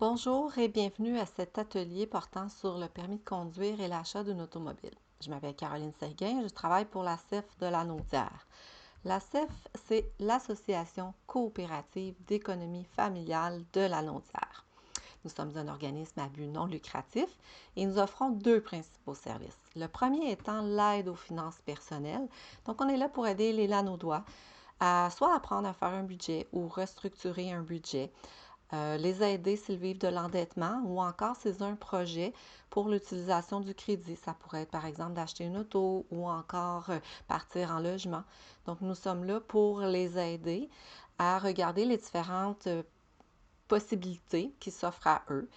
Bonjour et bienvenue à cet atelier portant sur le permis de conduire et l'achat d'une automobile. Je m'appelle Caroline Séguin, je travaille pour la CEF de la Naudière. La CEF, c'est l'Association coopérative d'économie familiale de la Naudière. Nous sommes un organisme à but non lucratif et nous offrons deux principaux services. Le premier étant l'aide aux finances personnelles. Donc, on est là pour aider les Lanaudois à soit apprendre à faire un budget ou restructurer un budget, les aider s'ils vivent de l'endettement ou encore s'ils ont un projet pour l'utilisation du crédit. Ça pourrait être par exemple d'acheter une auto ou encore partir en logement. Donc nous sommes là pour les aider à regarder les différentes possibilités qui s'offrent à eux.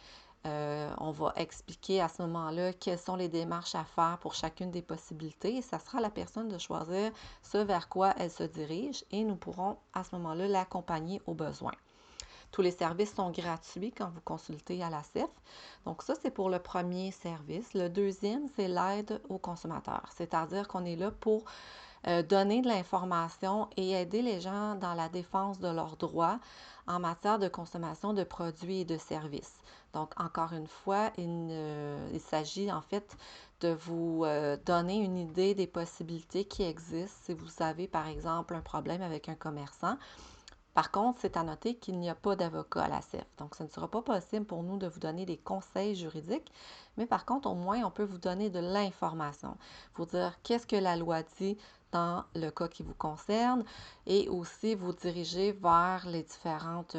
On va expliquer à ce moment-là quelles sont les démarches à faire pour chacune des possibilités et ça sera à la personne de choisir ce vers quoi elle se dirige et nous pourrons à ce moment-là l'accompagner aux besoins. Tous les services sont gratuits quand vous consultez à la CEF. Donc ça, c'est pour le premier service. Le deuxième, c'est l'aide aux consommateurs, c'est-à-dire qu'on est là pour donner de l'information et aider les gens dans la défense de leurs droits en matière de consommation de produits et de services. Donc, encore une fois, il s'agit en fait de vous donner une idée des possibilités qui existent si vous avez, par exemple, un problème avec un commerçant. Par contre, c'est à noter qu'il n'y a pas d'avocat à la CEF. Donc, ce ne sera pas possible pour nous de vous donner des conseils juridiques, mais par contre, au moins, on peut vous donner de l'information, vous dire qu'est-ce que la loi dit dans le cas qui vous concerne et aussi vous diriger vers les différentes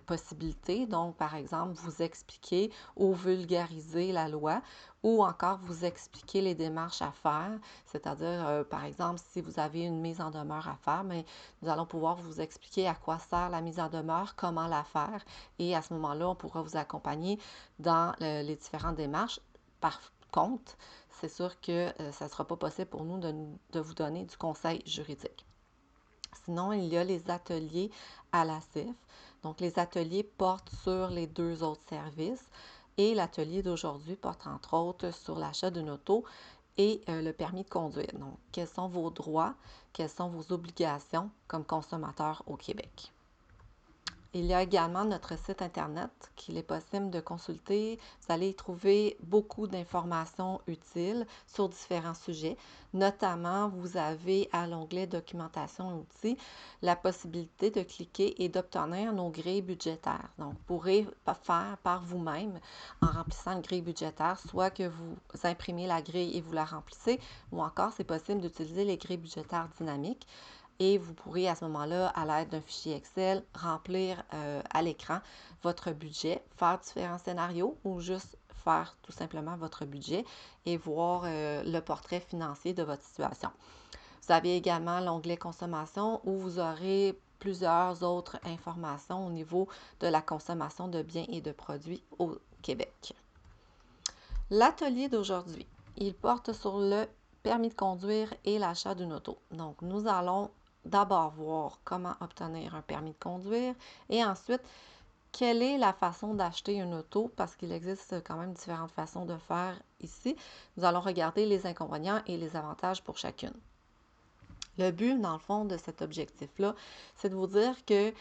possibilités. Donc, par exemple, vous expliquer ou vulgariser la loi ou encore vous expliquer les démarches à faire, c'est-à-dire, par exemple, si vous avez une mise en demeure à faire, mais nous allons pouvoir vous expliquer à quoi sert la mise en demeure, comment la faire et à ce moment-là, on pourra vous accompagner dans les différentes démarches. Par contre, c'est sûr que ça ne sera pas possible pour nous de vous donner du conseil juridique. Sinon, il y a les ateliers à la CEF. Donc, les ateliers portent sur les deux autres services et l'atelier d'aujourd'hui porte entre autres sur l'achat d'une auto et le permis de conduire. Donc, quels sont vos droits, quelles sont vos obligations comme consommateur au Québec. Il y a également notre site Internet qu'il est possible de consulter. Vous allez y trouver beaucoup d'informations utiles sur différents sujets. Notamment, vous avez à l'onglet Documentation et outils la possibilité de cliquer et d'obtenir nos grilles budgétaires. Donc, vous pourrez faire par vous-même en remplissant une grille budgétaire, soit que vous imprimez la grille et vous la remplissez, ou encore c'est possible d'utiliser les grilles budgétaires dynamiques. Et vous pourrez à ce moment-là, à l'aide d'un fichier Excel, remplir à l'écran votre budget, faire différents scénarios ou juste faire tout simplement votre budget et voir le portrait financier de votre situation. Vous avez également l'onglet consommation où vous aurez plusieurs autres informations au niveau de la consommation de biens et de produits au Québec. L'atelier d'aujourd'hui, il porte sur le permis de conduire et l'achat d'une auto. Donc, nous allons d'abord voir comment obtenir un permis de conduire et ensuite, quelle est la façon d'acheter une auto parce qu'il existe quand même différentes façons de faire ici. Nous allons regarder les inconvénients et les avantages pour chacune. Le but, dans le fond, de cet objectif-là, c'est de vous dire que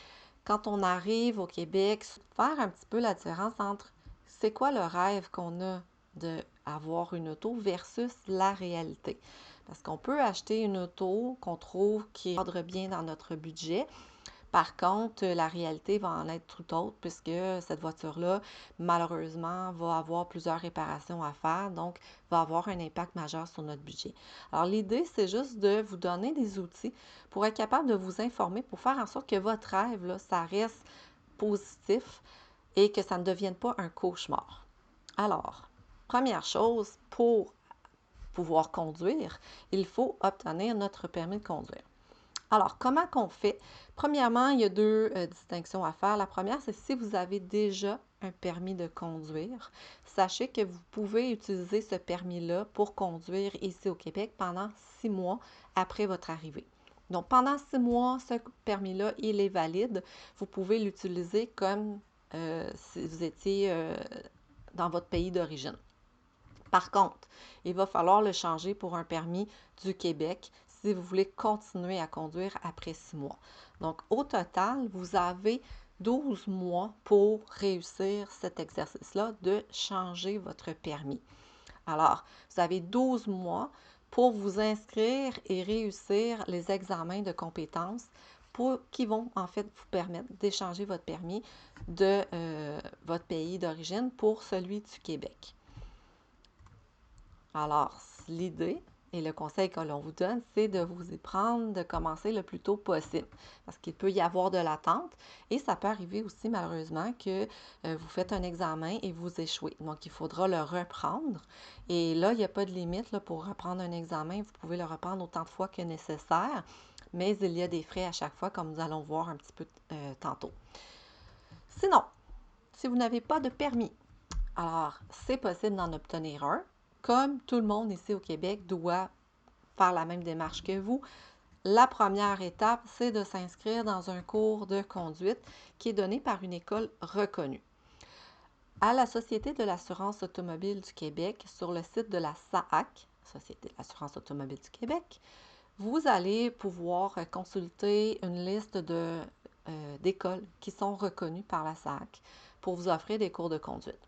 quand on arrive au Québec, faire un petit peu la différence entre c'est quoi le rêve qu'on a d'avoir une auto versus la réalité. Parce qu'on peut acheter une auto qu'on trouve qui cadre bien dans notre budget. Par contre, la réalité va en être tout autre puisque cette voiture-là, malheureusement, va avoir plusieurs réparations à faire, donc va avoir un impact majeur sur notre budget. Alors, l'idée, c'est juste de vous donner des outils pour être capable de vous informer, pour faire en sorte que votre rêve, là, ça reste positif et que ça ne devienne pas un cauchemar. Alors, première chose, pour pouvoir conduire, il faut obtenir notre permis de conduire. Alors, comment qu'on fait? Premièrement, il y a deux distinctions à faire. La première, c'est si vous avez déjà un permis de conduire, sachez que vous pouvez utiliser ce permis-là pour conduire ici au Québec pendant 6 mois après votre arrivée. Donc, pendant 6 mois, ce permis-là, il est valide. Vous pouvez l'utiliser comme si vous étiez dans votre pays d'origine. Par contre, il va falloir le changer pour un permis du Québec si vous voulez continuer à conduire après 6 mois. Donc, au total, vous avez 12 mois pour réussir cet exercice-là de changer votre permis. Alors, vous avez 12 mois pour vous inscrire et réussir les examens de compétences qui vont en fait vous permettre d'échanger votre permis de votre pays d'origine pour celui du Québec. Alors, l'idée et le conseil que l'on vous donne, c'est de vous y prendre, de commencer le plus tôt possible, parce qu'il peut y avoir de l'attente et ça peut arriver aussi malheureusement que vous faites un examen et vous échouez. Donc, il faudra le reprendre et là, il n'y a pas de limite là, pour reprendre un examen. Vous pouvez le reprendre autant de fois que nécessaire, mais il y a des frais à chaque fois, comme nous allons voir un petit peu tantôt. Sinon, si vous n'avez pas de permis, alors c'est possible d'en obtenir un. Comme tout le monde ici au Québec doit faire la même démarche que vous, la première étape, c'est de s'inscrire dans un cours de conduite qui est donné par une école reconnue. À la Société de l'assurance automobile du Québec, sur le site de la SAAC, Société de l'assurance automobile du Québec, vous allez pouvoir consulter une liste d'écoles qui sont reconnues par la SAAC pour vous offrir des cours de conduite.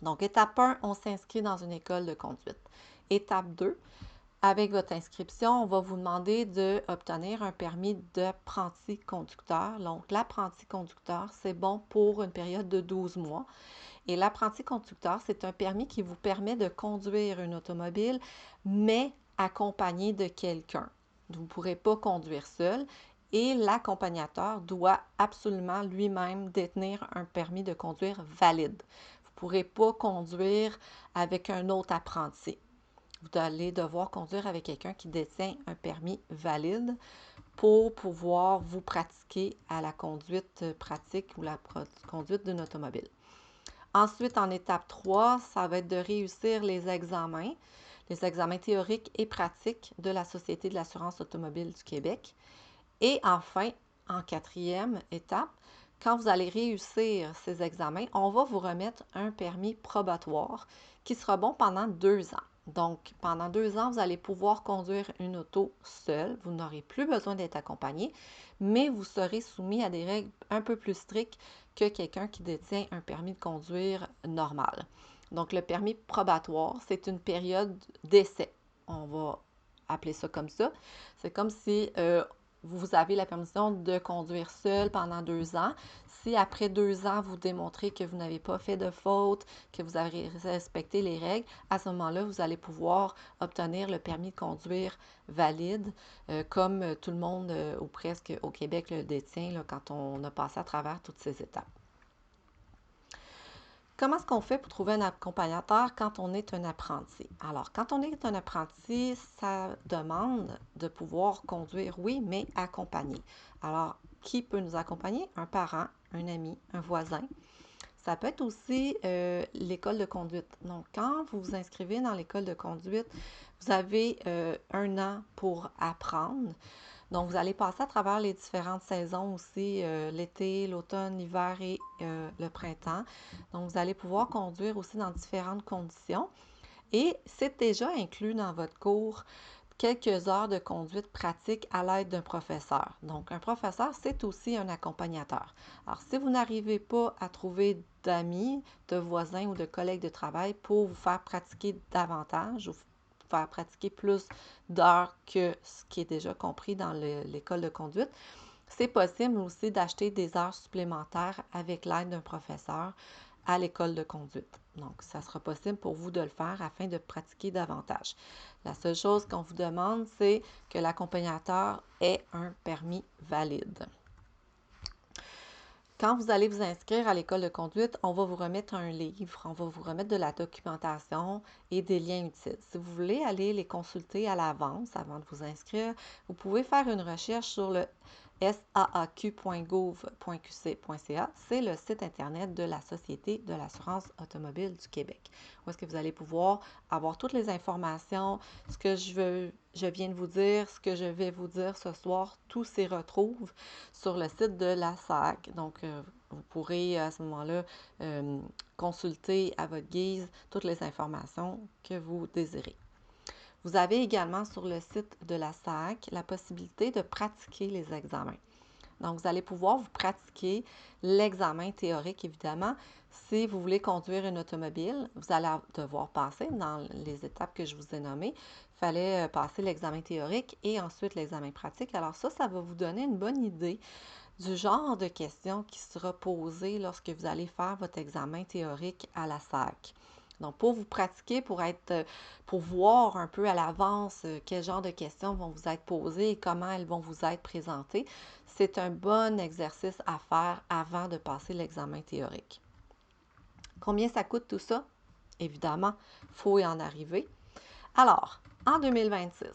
Donc, étape 1, on s'inscrit dans une école de conduite. Étape 2, avec votre inscription, on va vous demander d'obtenir un permis d'apprenti conducteur. Donc, l'apprenti conducteur, c'est bon pour une période de 12 mois. Et l'apprenti conducteur, c'est un permis qui vous permet de conduire une automobile, mais accompagné de quelqu'un. Vous ne pourrez pas conduire seul et l'accompagnateur doit absolument lui-même détenir un permis de conduire valide. Vous ne pourrez pas conduire avec un autre apprenti. Vous allez devoir conduire avec quelqu'un qui détient un permis valide pour pouvoir vous pratiquer à la conduite pratique ou la conduite d'une automobile. Ensuite, en étape 3, ça va être de réussir les examens théoriques et pratiques de la Société de l'assurance automobile du Québec. Et enfin, en quatrième étape, quand vous allez réussir ces examens, on va vous remettre un permis probatoire qui sera bon pendant 2 ans. Donc, pendant 2 ans, vous allez pouvoir conduire une auto seule. Vous n'aurez plus besoin d'être accompagné, mais vous serez soumis à des règles un peu plus strictes que quelqu'un qui détient un permis de conduire normal. Donc, le permis probatoire, c'est une période d'essai. On va appeler ça comme ça. C'est comme si vous avez la permission de conduire seul pendant 2 ans. Si après 2 ans, vous démontrez que vous n'avez pas fait de faute, que vous avez respecté les règles, à ce moment-là, vous allez pouvoir obtenir le permis de conduire valide, comme tout le monde ou presque au Québec le détient là, quand on a passé à travers toutes ces étapes. Comment est-ce qu'on fait pour trouver un accompagnateur quand on est un apprenti? Alors, quand on est un apprenti, ça demande de pouvoir conduire, oui, mais accompagné. Alors, qui peut nous accompagner? Un parent, un ami, un voisin. Ça peut être aussi l'école de conduite. Donc, quand vous vous inscrivez dans l'école de conduite, vous avez 1 an pour apprendre. Donc, vous allez passer à travers les différentes saisons aussi, l'été, l'automne, l'hiver et le printemps. Donc, vous allez pouvoir conduire aussi dans différentes conditions. Et c'est déjà inclus dans votre cours quelques heures de conduite pratique à l'aide d'un professeur. Donc, un professeur, c'est aussi un accompagnateur. Alors, si vous n'arrivez pas à trouver d'amis, de voisins ou de collègues de travail pour vous faire pratiquer davantage ou faire pratiquer plus d'heures que ce qui est déjà compris dans l'école de conduite, c'est possible aussi d'acheter des heures supplémentaires avec l'aide d'un professeur à l'école de conduite. Donc, ça sera possible pour vous de le faire afin de pratiquer davantage. La seule chose qu'on vous demande, c'est que l'accompagnateur ait un permis valide. Quand vous allez vous inscrire à l'école de conduite, on va vous remettre un livre, on va vous remettre de la documentation et des liens utiles. Si vous voulez aller les consulter à l'avance avant de vous inscrire, vous pouvez faire une recherche sur le saaq.gouv.qc.ca. C'est le site Internet de la Société de l'assurance automobile du Québec, où est-ce que vous allez pouvoir avoir toutes les informations, ce que je viens de vous dire, ce que je vais vous dire ce soir, tout s'y retrouve sur le site de la SAAC. Donc, vous pourrez à ce moment-là consulter à votre guise toutes les informations que vous désirez. Vous avez également sur le site de la SAAC la possibilité de pratiquer les examens. Donc, vous allez pouvoir vous pratiquer l'examen théorique, évidemment. Si vous voulez conduire une automobile, vous allez devoir passer dans les étapes que je vous ai nommées. Il fallait passer l'examen théorique et ensuite l'examen pratique. Alors ça va vous donner une bonne idée du genre de questions qui sera posée lorsque vous allez faire votre examen théorique à la SAC. Donc, pour vous pratiquer, pour voir un peu à l'avance quel genre de questions vont vous être posées et comment elles vont vous être présentées, c'est un bon exercice à faire avant de passer l'examen théorique. Combien ça coûte tout ça? Évidemment, il faut y en arriver. Alors, en 2026,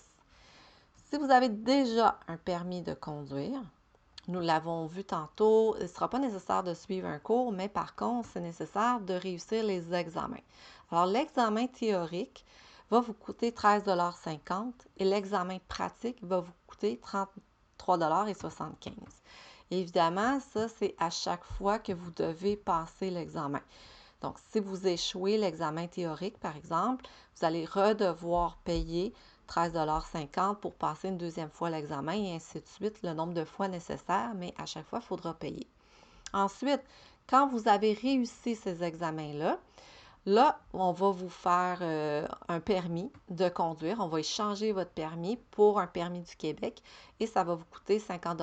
si vous avez déjà un permis de conduire, nous l'avons vu tantôt, il ne sera pas nécessaire de suivre un cours, mais par contre, c'est nécessaire de réussir les examens. Alors, l'examen théorique va vous coûter 13,50 et l'examen pratique va vous coûter 33,75 Évidemment, ça, c'est à chaque fois que vous devez passer l'examen. Donc, si vous échouez l'examen théorique, par exemple, vous allez redevoir payer 13,50 pour passer une deuxième fois l'examen et ainsi de suite, le nombre de fois nécessaire, mais à chaque fois, il faudra payer. Ensuite, quand vous avez réussi ces examens-là, là, on va vous faire un permis de conduire. On va échanger votre permis pour un permis du Québec et ça va vous coûter 50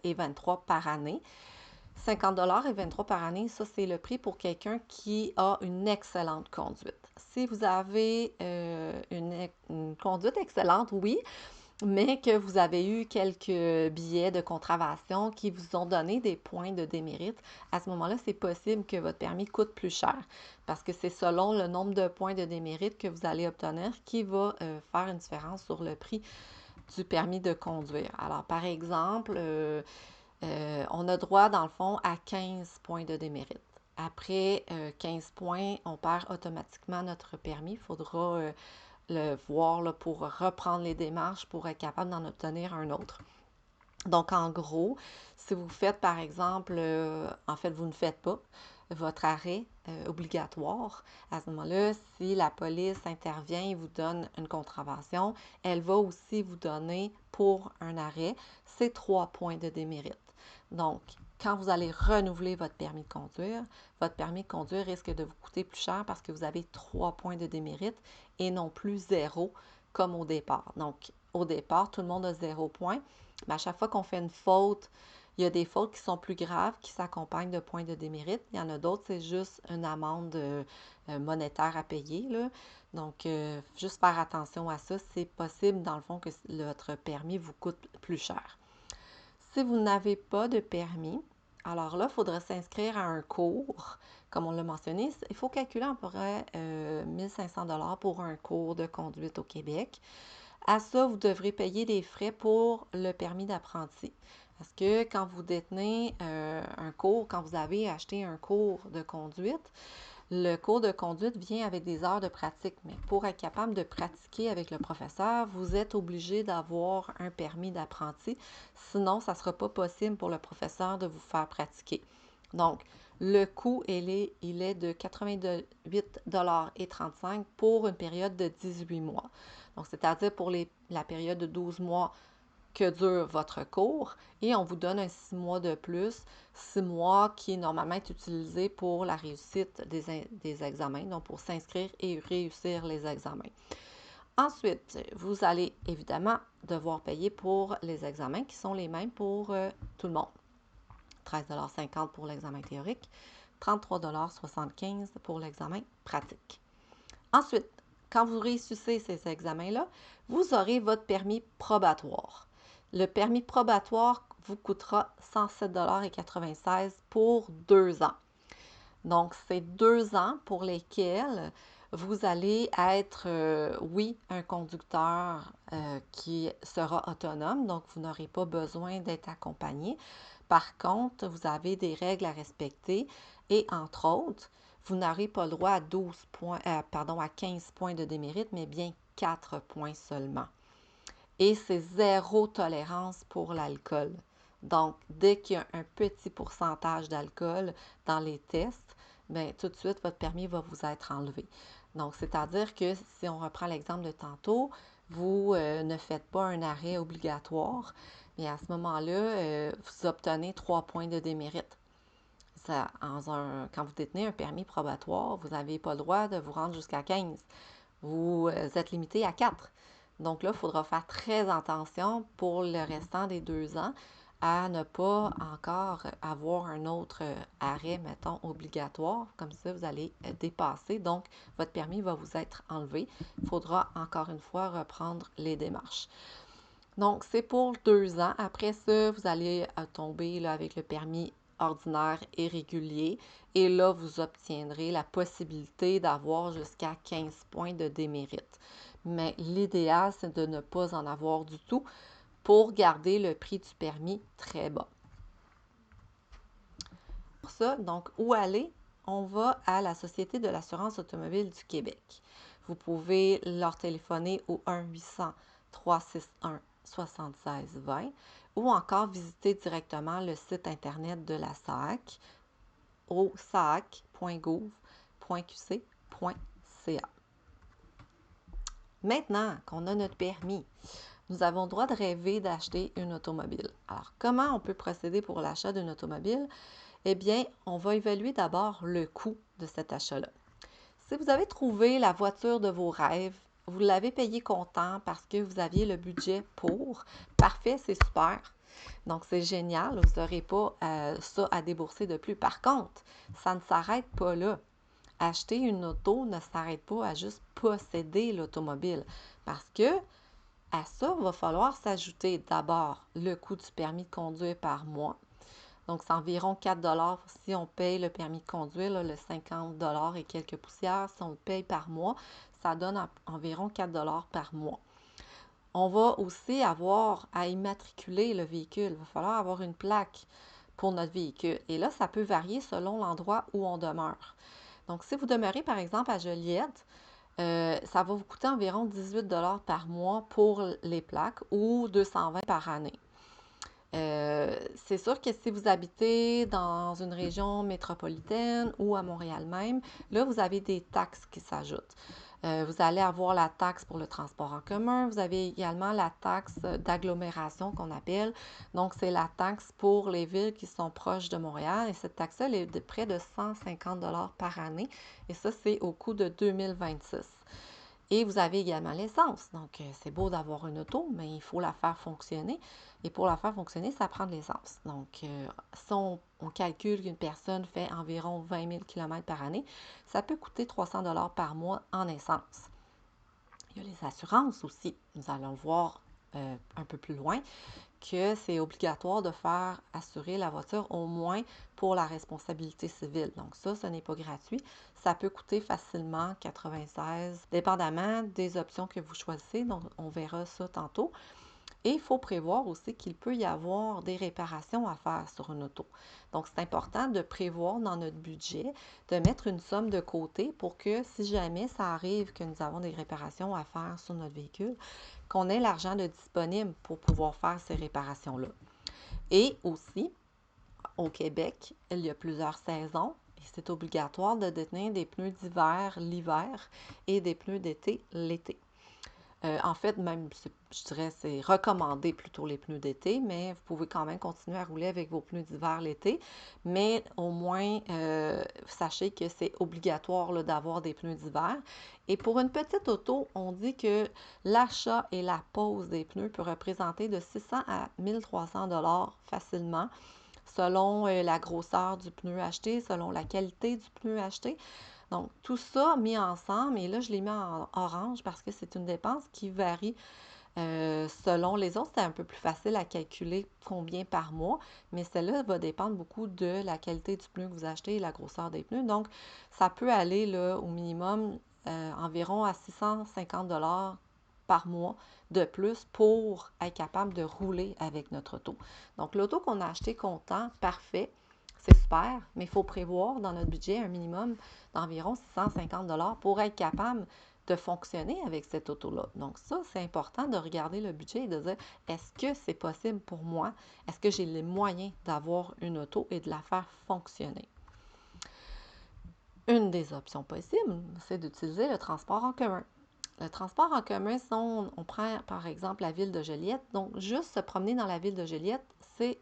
et 23 par année. 50 et 23 par année, ça, c'est le prix pour quelqu'un qui a une excellente conduite. Si vous avez une conduite excellente, oui, mais que vous avez eu quelques billets de contravention qui vous ont donné des points de démérite, à ce moment-là, c'est possible que votre permis coûte plus cher parce que c'est selon le nombre de points de démérite que vous allez obtenir qui va faire une différence sur le prix du permis de conduire. Alors, par exemple, on a droit, dans le fond, à 15 points de démérite. Après 15 points, on perd automatiquement notre permis. Il faudra le voir là, pour reprendre les démarches pour être capable d'en obtenir un autre. Donc, en gros, si vous faites, par exemple, en fait, vous ne faites pas votre arrêt obligatoire, à ce moment-là, si la police intervient et vous donne une contravention, elle va aussi vous donner pour un arrêt ces 3 points de démérite. Donc, quand vous allez renouveler votre permis de conduire risque de vous coûter plus cher parce que vous avez 3 points de démérite et non plus 0 comme au départ. Donc, au départ, tout le monde a 0 points, mais à chaque fois qu'on fait une faute, il y a des fautes qui sont plus graves, qui s'accompagnent de points de démérite. Il y en a d'autres, c'est juste une amende monétaire à payer, là. Donc, juste faire attention à ça. C'est possible, dans le fond, que votre permis vous coûte plus cher. Si vous n'avez pas de permis, alors là, il faudra s'inscrire à un cours. Comme on l'a mentionné, il faut calculer à peu près 1500 $ pour un cours de conduite au Québec. À ça, vous devrez payer des frais pour le permis d'apprenti. Parce que quand vous détenez un cours, quand vous avez acheté un cours de conduite, le cours de conduite vient avec des heures de pratique. Mais pour être capable de pratiquer avec le professeur, vous êtes obligé d'avoir un permis d'apprenti. Sinon, ça ne sera pas possible pour le professeur de vous faire pratiquer. Donc, le coût, il est de 88,35 $ pour une période de 18 mois. Donc, c'est-à-dire pour la période de 12 mois que dure votre cours et on vous donne un 6 mois de plus, 6 mois qui normalement est utilisé pour la réussite des examens, donc pour s'inscrire et réussir les examens. Ensuite, vous allez évidemment devoir payer pour les examens qui sont les mêmes pour tout le monde. 13,50 $ pour l'examen théorique, 33,75 $ pour l'examen pratique. Ensuite, quand vous réussissez ces examens-là, vous aurez votre permis probatoire. Le permis probatoire vous coûtera 107,96 $ pour 2 ans. Donc, c'est 2 ans pour lesquels vous allez être, oui, un conducteur qui sera autonome, donc vous n'aurez pas besoin d'être accompagné. Par contre, vous avez des règles à respecter et, entre autres, vous n'aurez pas le droit à 15 points de démérite, mais bien 4 points seulement. Et c'est 0 tolérance pour l'alcool. Donc, dès qu'il y a un petit pourcentage d'alcool dans les tests, bien, tout de suite, votre permis va vous être enlevé. Donc, c'est-à-dire que si on reprend l'exemple de tantôt, vous ne faites pas un arrêt obligatoire, Et à ce moment-là, vous obtenez 3 points de démérite. Quand vous détenez un permis probatoire, vous n'avez pas le droit de vous rendre jusqu'à 15. Vous êtes limité à 4. Donc là, il faudra faire très attention pour le restant des 2 ans à ne pas encore avoir un autre arrêt, mettons, obligatoire. Comme ça, vous allez dépasser. Donc, votre permis va vous être enlevé. Il faudra encore une fois reprendre les démarches. Donc, c'est pour 2 ans. Après ça, vous allez tomber là, avec le permis ordinaire et régulier. Et là, vous obtiendrez la possibilité d'avoir jusqu'à 15 points de démérite. Mais l'idéal, c'est de ne pas en avoir du tout pour garder le prix du permis très bas. Pour ça, donc, où aller? On va à la Société de l'assurance automobile du Québec. Vous pouvez leur téléphoner au 1-800-361-7620 ou encore visiter directement le site Internet de la SAAQ au saac.gouv.qc.ca. Maintenant qu'on a notre permis, nous avons le droit de rêver d'acheter une automobile. Alors, comment on peut procéder pour l'achat d'une automobile? Eh bien, on va évaluer d'abord le coût de cet achat-là. Si vous avez trouvé la voiture de vos rêves, vous l'avez payé comptant parce que vous aviez le budget pour, parfait, c'est super. Donc, c'est génial, vous n'aurez pas ça à débourser de plus. Par contre, ça ne s'arrête pas là. Acheter une auto ne s'arrête pas à juste posséder l'automobile parce que à ça, il va falloir s'ajouter d'abord le coût du permis de conduire par mois. Donc, c'est environ 4 $ si on paye le permis de conduire, là, le 50 $ et quelques poussières. Si on le paye par mois, ça donne environ 4 $ par mois. On va aussi avoir à immatriculer le véhicule. Il va falloir avoir une plaque pour notre véhicule. Et là, ça peut varier selon l'endroit où on demeure. Donc, si vous demeurez, par exemple, à Joliette, ça va vous coûter environ 18 $ par mois pour les plaques ou 220 par année. C'est sûr que si vous habitez dans une région métropolitaine ou à Montréal même, là, vous avez des taxes qui s'ajoutent. Vous allez avoir la taxe pour le transport en commun. Vous avez également la taxe d'agglomération qu'on appelle. Donc, c'est la taxe pour les villes qui sont proches de Montréal. Et cette taxe-là, elle est de près de 150 $ par année. Et ça, c'est au coût de 2026. Et vous avez également l'essence. Donc, c'est beau d'avoir une auto, mais il faut la faire fonctionner. Et pour la faire fonctionner, ça prend de l'essence. Donc, si on calcule qu'une personne fait environ 20 000 km par année, ça peut coûter 300 $ par mois en essence. Il y a les assurances aussi. Nous allons le voir un peu plus loin, que c'est obligatoire de faire assurer la voiture au moins pour la responsabilité civile. Donc ça, ce n'est pas gratuit. Ça peut coûter facilement 96, dépendamment des options que vous choisissez. Donc, on verra ça tantôt. Et il faut prévoir aussi qu'il peut y avoir des réparations à faire sur une auto. Donc, c'est important de prévoir dans notre budget, de mettre une somme de côté pour que si jamais ça arrive que nous avons des réparations à faire sur notre véhicule, qu'on ait l'argent de disponible pour pouvoir faire ces réparations-là. Et aussi, au Québec, il y a plusieurs saisons et c'est obligatoire de détenir des pneus d'hiver l'hiver et des pneus d'été l'été. En fait, même, je dirais, c'est recommandé plutôt les pneus d'été, mais vous pouvez quand même continuer à rouler avec vos pneus d'hiver l'été. Mais au moins, sachez que c'est obligatoire d'avoir des pneus d'hiver. Et pour une petite auto, on dit que l'achat et la pose des pneus peut représenter de 600 à 1300 $ facilement, selon la grosseur du pneu acheté, selon la qualité du pneu acheté. Donc, tout ça mis ensemble, et là, je l'ai mis en orange parce que c'est une dépense qui varie selon les autres. C'est un peu plus facile à calculer combien par mois, mais celle-là va dépendre beaucoup de la qualité du pneu que vous achetez et la grosseur des pneus. Donc, ça peut aller là, au minimum environ à 650 $ par mois de plus pour être capable de rouler avec notre auto. Donc, l'auto qu'on a acheté comptant, parfait. C'est super, mais il faut prévoir dans notre budget un minimum d'environ 650 $ pour être capable de fonctionner avec cette auto-là. Donc ça, c'est important de regarder le budget et de dire, est-ce que c'est possible pour moi? Est-ce que j'ai les moyens d'avoir une auto et de la faire fonctionner? Une des options possibles, c'est d'utiliser le transport en commun. Le transport en commun, si on prend par exemple la ville de Joliette, donc juste se promener dans la ville de Joliette, c'est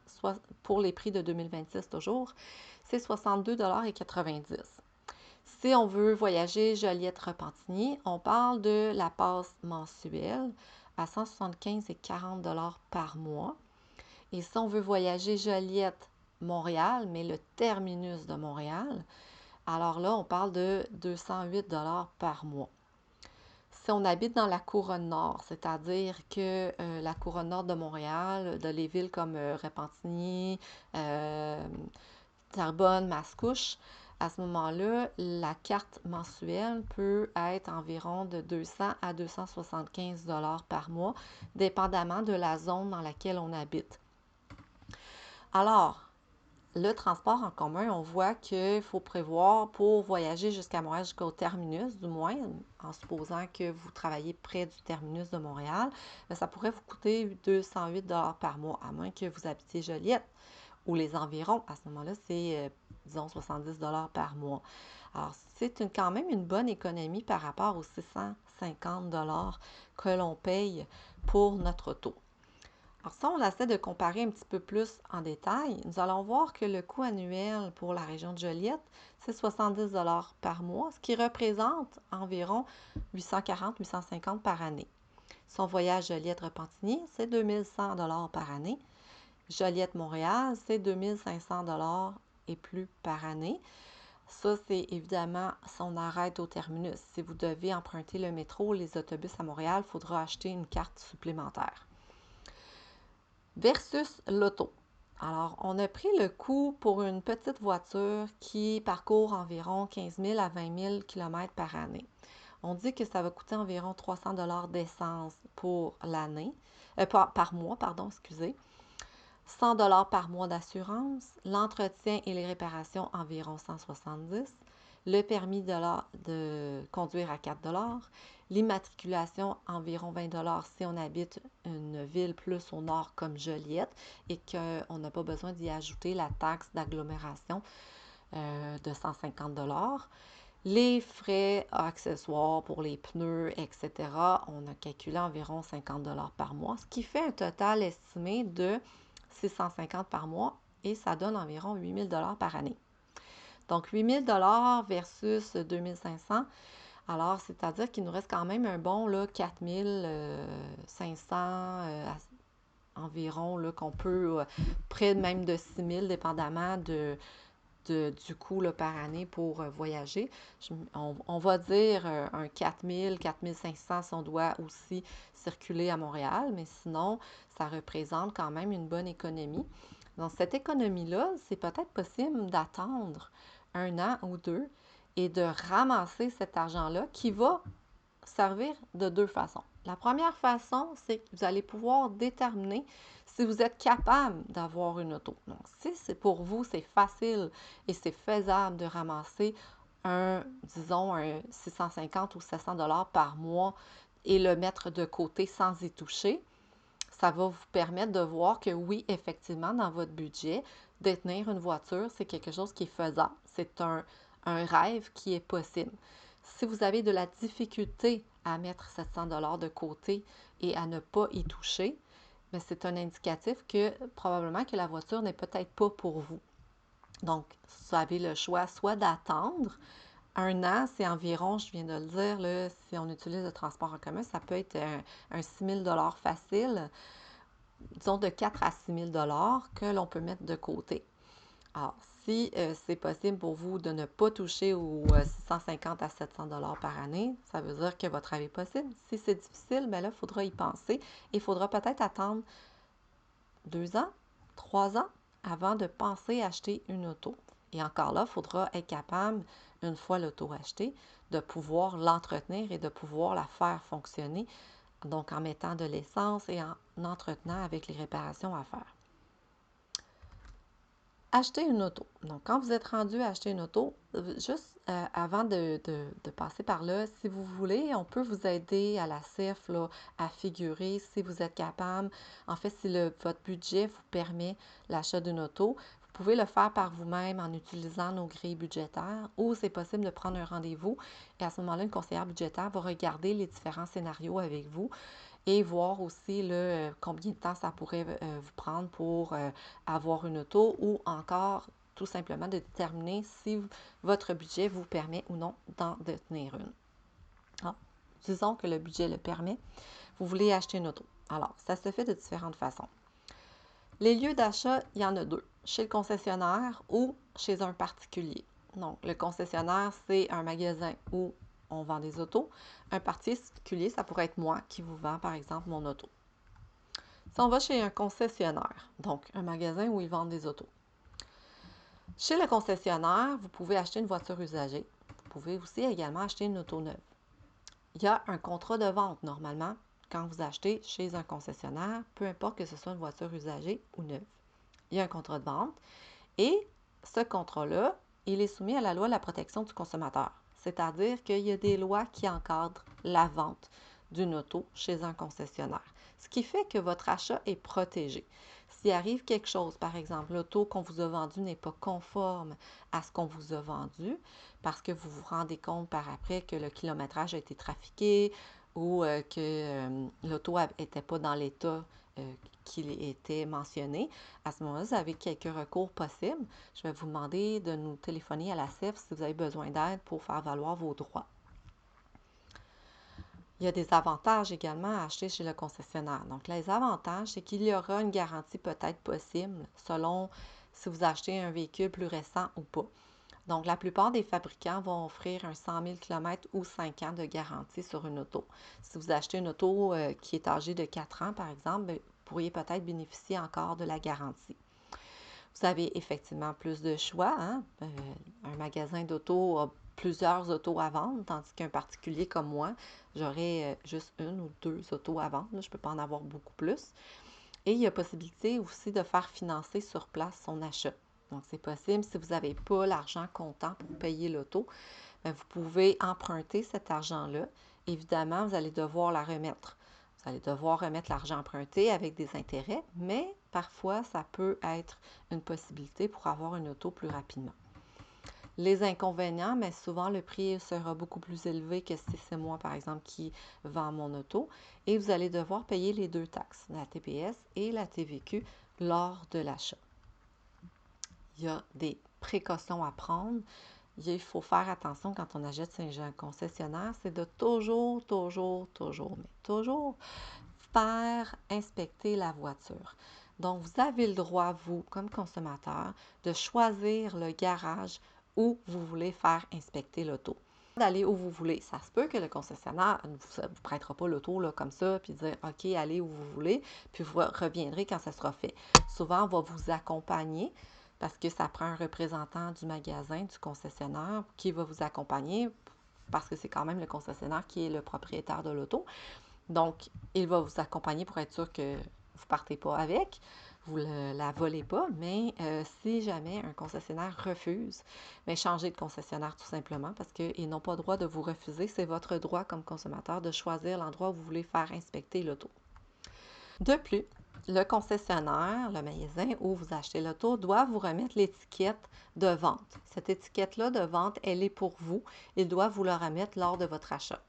pour les prix de 2026 toujours, c'est 62,90 $. Si on veut voyager Joliette-Repentigny, on parle de la passe mensuelle à 175 et 40 $ par mois. Et si on veut voyager Joliette-Montréal, mais le terminus de Montréal, alors là, on parle de 208 $ par mois. Si on habite dans la couronne nord, c'est-à-dire que la couronne nord de Montréal, de les villes comme Repentigny, Terrebonne, Mascouche, à ce moment-là, la carte mensuelle peut être environ de 200 à 275 $ par mois, dépendamment de la zone dans laquelle on habite. Alors, le transport en commun, on voit qu'il faut prévoir pour voyager jusqu'à Montréal, jusqu'au terminus, du moins, en supposant que vous travaillez près du terminus de Montréal, ça pourrait vous coûter 208 $ par mois, à moins que vous habitiez Joliette ou les environs. À ce moment-là, c'est, disons, 70 $ par mois. Alors, c'est quand même une bonne économie par rapport aux 650 $ que l'on paye pour notre auto. Alors, si on essaie de comparer un petit peu plus en détail, nous allons voir que le coût annuel pour la région de Joliette, c'est 70 $ par mois, ce qui représente environ 840-850 $ par année. Si on voyage Joliette-Repentigny, c'est 2100 $ par année. Joliette-Montréal, c'est 2500 $ et plus par année. Ça, c'est évidemment si on arrête au terminus. Si vous devez emprunter le métro ou les autobus à Montréal, il faudra acheter une carte supplémentaire. Versus l'auto. Alors, on a pris le coût pour une petite voiture qui parcourt environ 15 000 à 20 000 km par année. On dit que ça va coûter environ 300 $ d'essence pour l'année, par mois, pardon, excusez. 100 $ par mois d'assurance, l'entretien et les réparations environ 170, le permis de conduire à 4 $, l'immatriculation environ 20 $ si on habite une ville plus au nord comme Joliette et qu'on n'a pas besoin d'y ajouter la taxe d'agglomération de 150 $. Les frais accessoires pour les pneus, etc., on a calculé environ 50 $ par mois, ce qui fait un total estimé de 650 $ par mois et ça donne environ 8 000 $ par année. Donc, 8 000 $ versus 2 500. Alors, c'est-à-dire qu'il nous reste quand même un bon 4 500 environ, qu'on peut, près même de 6 000, dépendamment du coût par année pour voyager. On va dire un 4 000, 4 500 si on doit aussi circuler à Montréal, mais sinon, ça représente quand même une bonne économie. Donc, cette économie-là, c'est peut-être possible d'attendre 1 an ou 2 et de ramasser cet argent-là qui va servir de 2 façons. La première façon, c'est que vous allez pouvoir déterminer si vous êtes capable d'avoir une auto. Donc, si c'est pour vous, c'est facile et c'est faisable de ramasser disons, un 650 ou 700 $ par mois et le mettre de côté sans y toucher, ça va vous permettre de voir que oui, effectivement, dans votre budget, détenir une voiture, c'est quelque chose qui est faisable. C'est un rêve qui est possible. Si vous avez de la difficulté à mettre 700 $ de côté et à ne pas y toucher, mais c'est un indicatif que probablement que la voiture n'est peut-être pas pour vous. Donc, vous avez le choix soit d'attendre 1 an, c'est environ, je viens de le dire, là, si on utilise le transport en commun, ça peut être un 6 000 $ facile, disons de 4 à 6 000 $ que l'on peut mettre de côté. Alors, si c'est possible pour vous de ne pas toucher aux 650 à 700 $ par année, ça veut dire que votre rêve est possible. Si c'est difficile, bien là, il faudra y penser et il faudra peut-être attendre 2 ans, 3 ans avant de penser acheter une auto. Et encore là, il faudra être capable, une fois l'auto achetée, de pouvoir l'entretenir et de pouvoir la faire fonctionner, donc en mettant de l'essence et en entretenant avec les réparations à faire. Acheter une auto. Donc, quand vous êtes rendu à acheter une auto, juste avant de passer par là, si vous voulez, on peut vous aider à la CIF là, à figurer si vous êtes capable. En fait, si votre budget vous permet l'achat d'une auto, vous pouvez le faire par vous-même en utilisant nos grilles budgétaires ou c'est possible de prendre un rendez-vous et à ce moment-là, une conseillère budgétaire va regarder les différents scénarios avec vous et voir aussi combien de temps ça pourrait vous prendre pour avoir une auto ou encore tout simplement de déterminer si votre budget vous permet ou non d'en détenir une. Alors, disons que le budget le permet, vous voulez acheter une auto. Alors, ça se fait de différentes façons. Les lieux d'achat, il y en a deux, chez le concessionnaire ou chez un particulier. Donc, le concessionnaire, c'est un magasin où on vend des autos. Un particulier, ça pourrait être moi qui vous vend, par exemple, mon auto. Si on va chez un concessionnaire, donc un magasin où ils vendent des autos. Chez le concessionnaire, vous pouvez acheter une voiture usagée. Vous pouvez aussi également acheter une auto neuve. Il y a un contrat de vente normalement quand vous achetez chez un concessionnaire, peu importe que ce soit une voiture usagée ou neuve. Il y a un contrat de vente et ce contrat-là, il est soumis à la loi de la protection du consommateur. C'est-à-dire qu'il y a des lois qui encadrent la vente d'une auto chez un concessionnaire. Ce qui fait que votre achat est protégé. S'il arrive quelque chose, par exemple, l'auto qu'on vous a vendue n'est pas conforme à ce qu'on vous a vendu, parce que vous vous rendez compte par après que le kilométrage a été trafiqué ou que l'auto n'était pas dans l'état qu'il était mentionné, à ce moment-là, vous avez quelques recours possibles. Je vais vous demander de nous téléphoner à la CEF si vous avez besoin d'aide pour faire valoir vos droits. Il y a des avantages également à acheter chez le concessionnaire. Donc, les avantages, c'est qu'il y aura une garantie peut-être possible selon si vous achetez un véhicule plus récent ou pas. Donc, la plupart des fabricants vont offrir un 100 000 km ou 5 ans de garantie sur une auto. Si vous achetez une auto qui est âgée de 4 ans, par exemple, vous pourriez peut-être bénéficier encore de la garantie. Vous avez effectivement plus de choix. Hein? Un magasin d'auto a plusieurs autos à vendre, tandis qu'un particulier comme moi, j'aurais juste une ou deux autos à vendre. Je ne peux pas en avoir beaucoup plus. Et il y a possibilité aussi de faire financer sur place son achat. Donc, c'est possible, si vous n'avez pas l'argent comptant pour payer l'auto, vous pouvez emprunter cet argent-là. Évidemment, vous allez devoir la remettre. Vous allez devoir remettre l'argent emprunté avec des intérêts, mais parfois, ça peut être une possibilité pour avoir une auto plus rapidement. Les inconvénients, mais souvent le prix sera beaucoup plus élevé que si c'est moi, par exemple, qui vend mon auto. Et vous allez devoir payer les deux taxes, la TPS et la TVQ, lors de l'achat. Il y a des précautions à prendre. Il faut faire attention quand on achète chez un concessionnaire, c'est de toujours faire inspecter la voiture. Donc, vous avez le droit, vous, comme consommateur, de choisir le garage où vous voulez faire inspecter l'auto. D'aller où vous voulez. Ça se peut que le concessionnaire ne vous prêtera pas l'auto comme ça, puis dire OK, allez où vous voulez, puis vous reviendrez quand ça sera fait. Souvent, on va vous accompagner parce que ça prend un représentant du magasin, du concessionnaire, qui va vous accompagner parce que c'est quand même le concessionnaire qui est le propriétaire de l'auto. Donc, il va vous accompagner pour être sûr que vous ne partez pas avec, vous ne la volez pas, mais si jamais un concessionnaire refuse, bien, changez de concessionnaire tout simplement parce qu'ils n'ont pas le droit de vous refuser. C'est votre droit comme consommateur de choisir l'endroit où vous voulez faire inspecter l'auto. De plus, le concessionnaire, le magasin où vous achetez l'auto, doit vous remettre l'étiquette de vente. Cette étiquette-là de vente, elle est pour vous. Il doit vous la remettre lors de votre achat.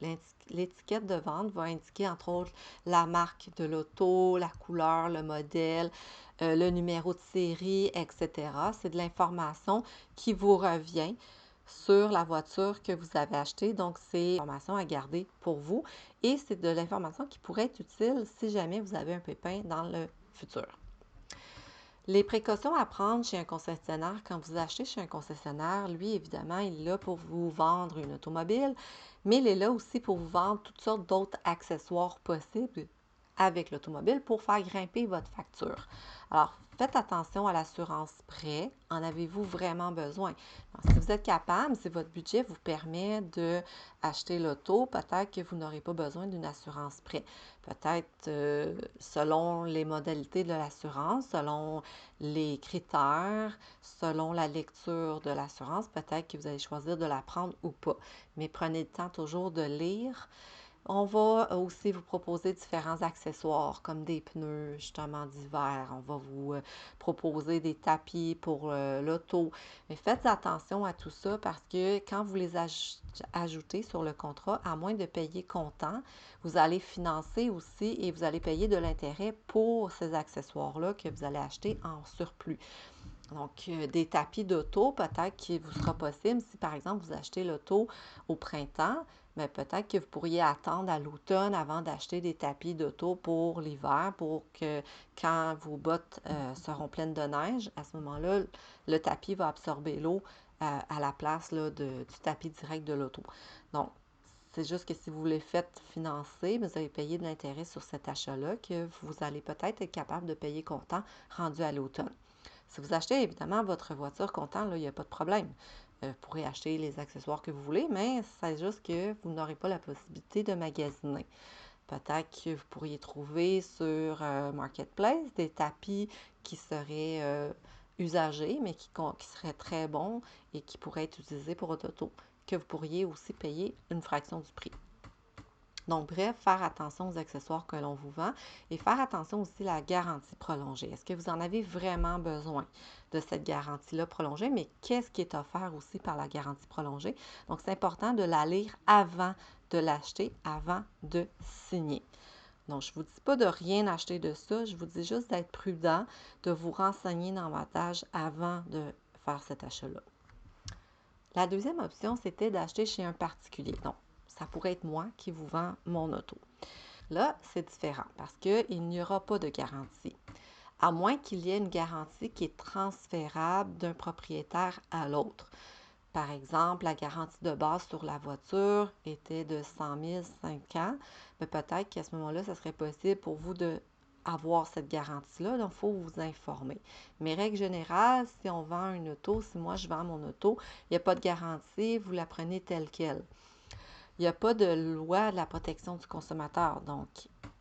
L'étiquette de vente va indiquer, entre autres, la marque de l'auto, la couleur, le modèle, le numéro de série, etc. C'est de l'information qui vous revient sur la voiture que vous avez achetée. Donc, c'est une information à garder pour vous et c'est de l'information qui pourrait être utile si jamais vous avez un pépin dans le futur. Les précautions à prendre chez un concessionnaire, quand vous achetez chez un concessionnaire, lui, évidemment, il est là pour vous vendre une automobile, mais il est là aussi pour vous vendre toutes sortes d'autres accessoires possibles avec l'automobile pour faire grimper votre facture. Alors, faites attention à l'assurance prêt. En avez-vous vraiment besoin? Alors, si vous êtes capable, si votre budget vous permet d'acheter l'auto, peut-être que vous n'aurez pas besoin d'une assurance prêt. Peut-être selon les modalités de l'assurance, selon les critères, selon la lecture de l'assurance, peut-être que vous allez choisir de la prendre ou pas. Mais prenez le temps toujours de lire On va aussi vous proposer différents accessoires comme des pneus justement d'hiver. On va vous proposer des tapis pour l'auto. Mais faites attention à tout ça parce que quand vous les ajoutez sur le contrat, à moins de payer comptant, vous allez financer aussi et vous allez payer de l'intérêt pour ces accessoires-là que vous allez acheter en surplus. Donc, des tapis d'auto, peut-être qu'il vous sera possible si, par exemple, vous achetez l'auto au printemps, mais peut-être que vous pourriez attendre à l'automne avant d'acheter des tapis d'auto pour l'hiver, pour que quand vos bottes seront pleines de neige, à ce moment-là, le tapis va absorber l'eau à la place là, du tapis direct de l'auto. Donc, c'est juste que si vous les faites financer, vous allez payer de l'intérêt sur cet achat-là que vous allez peut-être être capable de payer comptant rendu à l'automne. Si vous achetez évidemment votre voiture comptant, là, il n'y a pas de problème. Vous pourrez acheter les accessoires que vous voulez, mais c'est juste que vous n'aurez pas la possibilité de magasiner. Peut-être que vous pourriez trouver sur Marketplace des tapis qui seraient usagés, mais qui seraient très bons et qui pourraient être utilisés pour votre auto, que vous pourriez aussi payer une fraction du prix. Donc, bref, faire attention aux accessoires que l'on vous vend et faire attention aussi à la garantie prolongée. Est-ce que vous en avez vraiment besoin de cette garantie-là prolongée? Mais qu'est-ce qui est offert aussi par la garantie prolongée? Donc, c'est important de la lire avant de l'acheter, avant de signer. Donc, je ne vous dis pas de rien acheter de ça, je vous dis juste d'être prudent, de vous renseigner davantage avant de faire cet achat-là. La deuxième option, c'était d'acheter chez un particulier. Donc, ça pourrait être moi qui vous vend mon auto. Là, c'est différent parce qu'il n'y aura pas de garantie, à moins qu'il y ait une garantie qui est transférable d'un propriétaire à l'autre. Par exemple, la garantie de base sur la voiture était de 100 000, 5 ans. Mais peut-être qu'à ce moment-là, ce serait possible pour vous d'avoir cette garantie-là. Donc, il faut vous informer. Mais règle générale, si on vend une auto, si moi je vends mon auto, il n'y a pas de garantie, vous la prenez telle qu'elle. Il n'y a pas de loi de la protection du consommateur. Donc,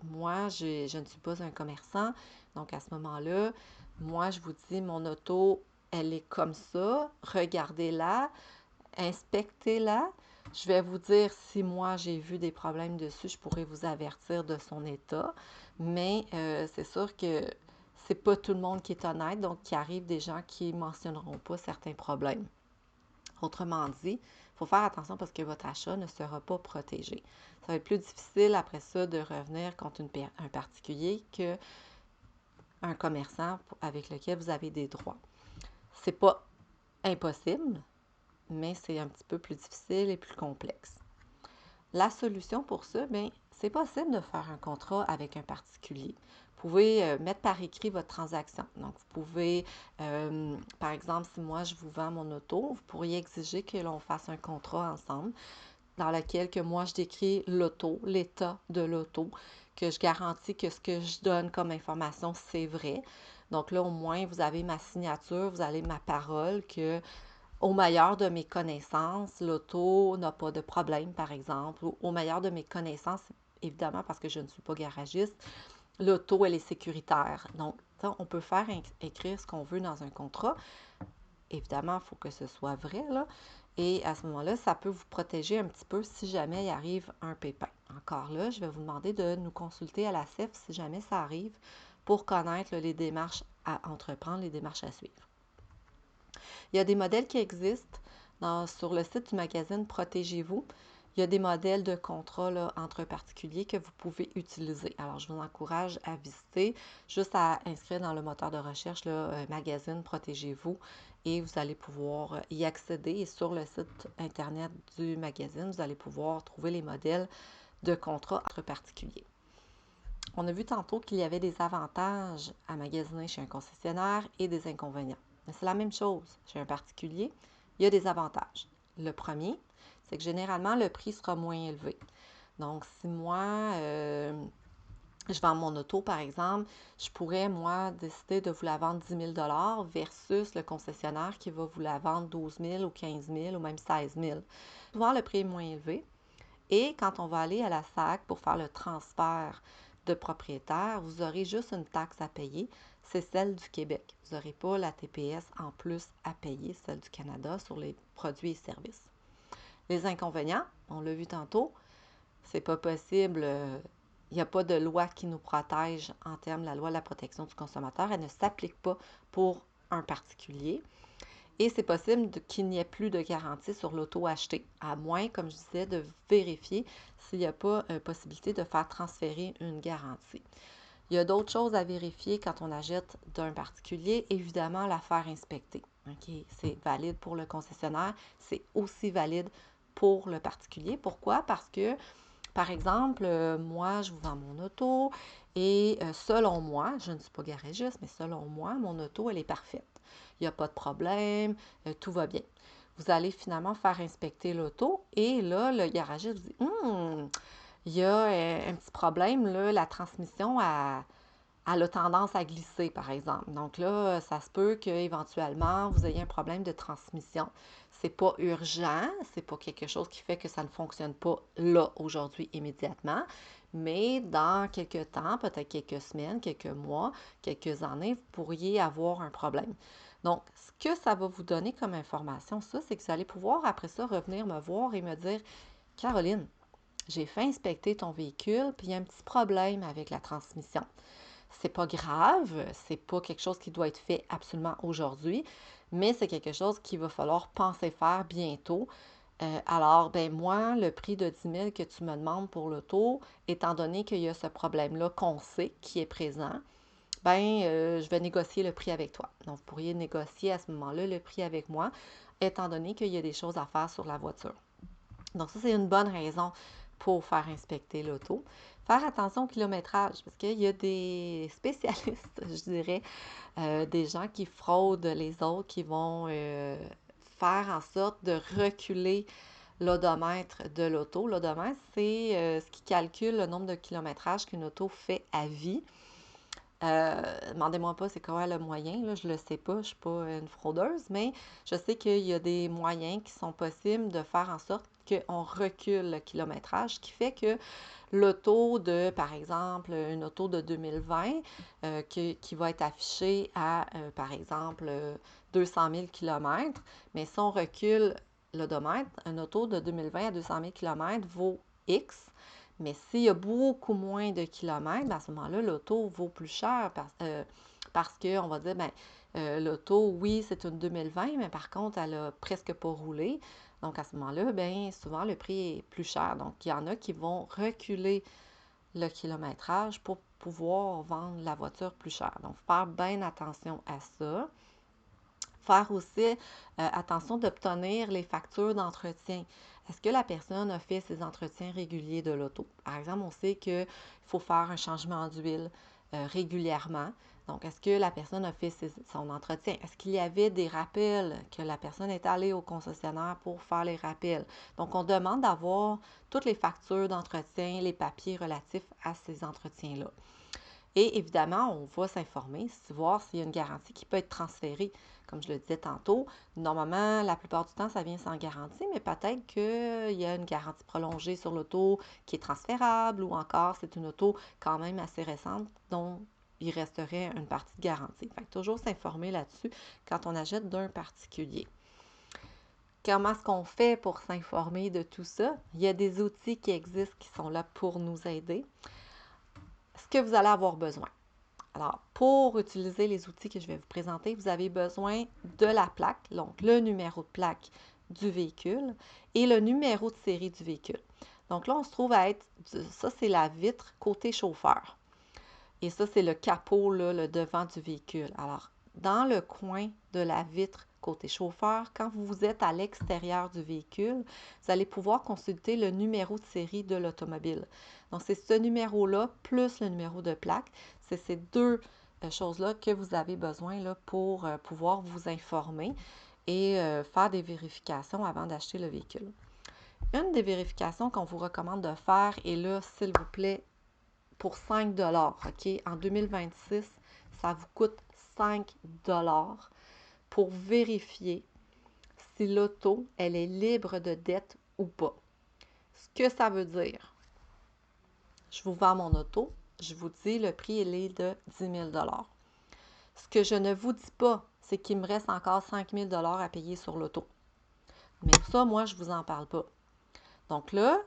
moi, je ne suis pas un commerçant. Donc, à ce moment-là, moi, je vous dis, mon auto, elle est comme ça. Regardez-la, inspectez-la. Je vais vous dire si moi, j'ai vu des problèmes dessus, je pourrais vous avertir de son état. Mais c'est sûr que c'est pas tout le monde qui est honnête. Donc, il arrive des gens qui ne mentionneront pas certains problèmes. Autrement dit, il faut faire attention parce que votre achat ne sera pas protégé. Ça va être plus difficile après ça de revenir contre un particulier qu'un commerçant avec lequel vous avez des droits. C'est pas impossible, mais c'est un petit peu plus difficile et plus complexe. La solution pour ça, bien, c'est possible de faire un contrat avec un particulier. Vous pouvez mettre par écrit votre transaction. Donc, vous pouvez, par exemple, si moi je vous vends mon auto, vous pourriez exiger que l'on fasse un contrat ensemble dans lequel que moi je décris l'auto, l'état de l'auto, que je garantis que ce que je donne comme information, c'est vrai. Donc là, au moins, vous avez ma signature, vous avez ma parole que au meilleur de mes connaissances, l'auto n'a pas de problème, par exemple, ou au meilleur de mes connaissances, évidemment, parce que je ne suis pas garagiste, l'auto, elle est sécuritaire. Donc, on peut faire écrire ce qu'on veut dans un contrat. Évidemment, il faut que ce soit vrai, là. Et à ce moment-là, ça peut vous protéger un petit peu si jamais il arrive un pépin. Encore là, je vais vous demander de nous consulter à la CEF si jamais ça arrive pour connaître les démarches à entreprendre, les démarches à suivre. Il y a des modèles qui existent sur le site du magazine Protégez-vous. Il y a des modèles de contrat là, entre particuliers que vous pouvez utiliser. Alors, je vous encourage à visiter, juste à inscrire dans le moteur de recherche là, magazine Protégez-vous et vous allez pouvoir y accéder. Et sur le site Internet du magazine, vous allez pouvoir trouver les modèles de contrat entre particuliers. On a vu tantôt qu'il y avait des avantages à magasiner chez un concessionnaire et des inconvénients. Mais c'est la même chose. Chez un particulier, il y a des avantages. Le premier, c'est que généralement, le prix sera moins élevé. Donc, si moi, je vends mon auto, par exemple, je pourrais, moi, décider de vous la vendre 10 000 versus le concessionnaire qui va vous la vendre 12 000 ou 15 000 ou même 16 000. Souvent, le prix est moins élevé. Et quand on va aller à la SAC pour faire le transfert de propriétaire, vous aurez juste une taxe à payer, c'est celle du Québec. Vous n'aurez pas la TPS en plus à payer, celle du Canada, sur les produits et services. Les inconvénients, on l'a vu tantôt, c'est pas possible. Il n'y a pas de loi qui nous protège en termes de la loi de la protection du consommateur. Elle ne s'applique pas pour un particulier. Et c'est possible qu'il n'y ait plus de garantie sur l'auto acheté, à moins, comme je disais, de vérifier s'il n'y a pas possibilité de faire transférer une garantie. Il y a d'autres choses à vérifier quand on achète d'un particulier. Évidemment, la faire inspecter. Okay? C'est valide pour le concessionnaire, c'est aussi valide pour le particulier. Pourquoi? Parce que, par exemple, moi, je vous vends mon auto et selon moi, je ne suis pas garagiste, mais selon moi, mon auto, elle est parfaite. Il n'y a pas de problème, tout va bien. Vous allez finalement faire inspecter l'auto et là, le garagiste vous dit il y a un petit problème, là, la transmission elle a tendance à glisser, par exemple. Donc là, ça se peut qu'éventuellement, vous ayez un problème de transmission. C'est pas urgent, c'est pas quelque chose qui fait que ça ne fonctionne pas là, aujourd'hui, immédiatement, mais dans quelques temps, peut-être quelques semaines, quelques mois, quelques années, vous pourriez avoir un problème. Donc, ce que ça va vous donner comme information, ça, c'est que vous allez pouvoir, après ça, revenir me voir et me dire, Caroline, j'ai fait inspecter ton véhicule, puis il y a un petit problème avec la transmission. C'est pas grave, c'est pas quelque chose qui doit être fait absolument aujourd'hui, mais c'est quelque chose qu'il va falloir penser faire bientôt. Alors, ben moi, le prix de 10 000 que tu me demandes pour l'auto, étant donné qu'il y a ce problème-là qu'on sait qui est présent, ben je vais négocier le prix avec toi. Donc, vous pourriez négocier à ce moment-là le prix avec moi, étant donné qu'il y a des choses à faire sur la voiture. Donc, ça, c'est une bonne raison pour faire inspecter l'auto. Faire attention au kilométrage, parce qu'il y a des spécialistes, je dirais, des gens qui fraudent les autres, qui vont faire en sorte de reculer l'odomètre de l'auto. L'odomètre, c'est ce qui calcule le nombre de kilométrages qu'une auto fait à vie. Demandez-moi pas c'est quoi le moyen, là, je le sais pas, je suis pas une fraudeuse, mais je sais qu'il y a des moyens qui sont possibles de faire en sorte qu'on recule le kilométrage, ce qui fait que l'auto de, par exemple, une auto de 2020 qui va être affichée à, par exemple, 200 000 km, mais si on recule l'odomètre, une auto de 2020 à 200 000 km vaut X. Mais s'il y a beaucoup moins de kilomètres, à ce moment-là, l'auto vaut plus cher parce qu'on va dire, ben, l'auto, oui, c'est une 2020, mais par contre, elle a presque pas roulé. Donc, à ce moment-là, bien, souvent, le prix est plus cher. Donc, il y en a qui vont reculer le kilométrage pour pouvoir vendre la voiture plus cher. Donc, faire bien attention à ça. Faire aussi attention d'obtenir les factures d'entretien. Est-ce que la personne a fait ses entretiens réguliers de l'auto? Par exemple, on sait qu'il faut faire un changement d'huile régulièrement. Donc, est-ce que la personne a fait son entretien? Est-ce qu'il y avait des rappels, que la personne est allée au concessionnaire pour faire les rappels? Donc, on demande d'avoir toutes les factures d'entretien, les papiers relatifs à ces entretiens-là. Et évidemment, on va s'informer, voir s'il y a une garantie qui peut être transférée. Comme je le disais tantôt, normalement, la plupart du temps, ça vient sans garantie, mais peut-être qu'il y a une garantie prolongée sur l'auto qui est transférable ou encore c'est une auto quand même assez récente dont il resterait une partie de garantie. Fait que toujours s'informer là-dessus quand on achète d'un particulier. Comment est-ce qu'on fait pour s'informer de tout ça? Il y a des outils qui existent qui sont là pour nous aider. Ce que vous allez avoir besoin. Alors, pour utiliser les outils que je vais vous présenter, vous avez besoin de la plaque, donc le numéro de plaque du véhicule et le numéro de série du véhicule. Donc là, on se trouve à être, ça c'est la vitre côté chauffeur. Et ça, c'est le capot, là, le devant du véhicule. Alors, dans le coin de la vitre côté chauffeur, quand vous êtes à l'extérieur du véhicule, vous allez pouvoir consulter le numéro de série de l'automobile. Donc, c'est ce numéro-là plus le numéro de plaque. C'est ces deux choses-là que vous avez besoin là, pour pouvoir vous informer et faire des vérifications avant d'acheter le véhicule. Une des vérifications qu'on vous recommande de faire, et là, s'il vous plaît, pour 5 OK? En 2026, ça vous coûte 5 pour vérifier si l'auto, elle est libre de dette ou pas. Ce que ça veut dire, je vous vends mon auto, je vous dis le prix, il est de 10 000 Ce que je ne vous dis pas, c'est qu'il me reste encore 5 000 à payer sur l'auto. Mais ça, moi, je ne vous en parle pas. Donc là,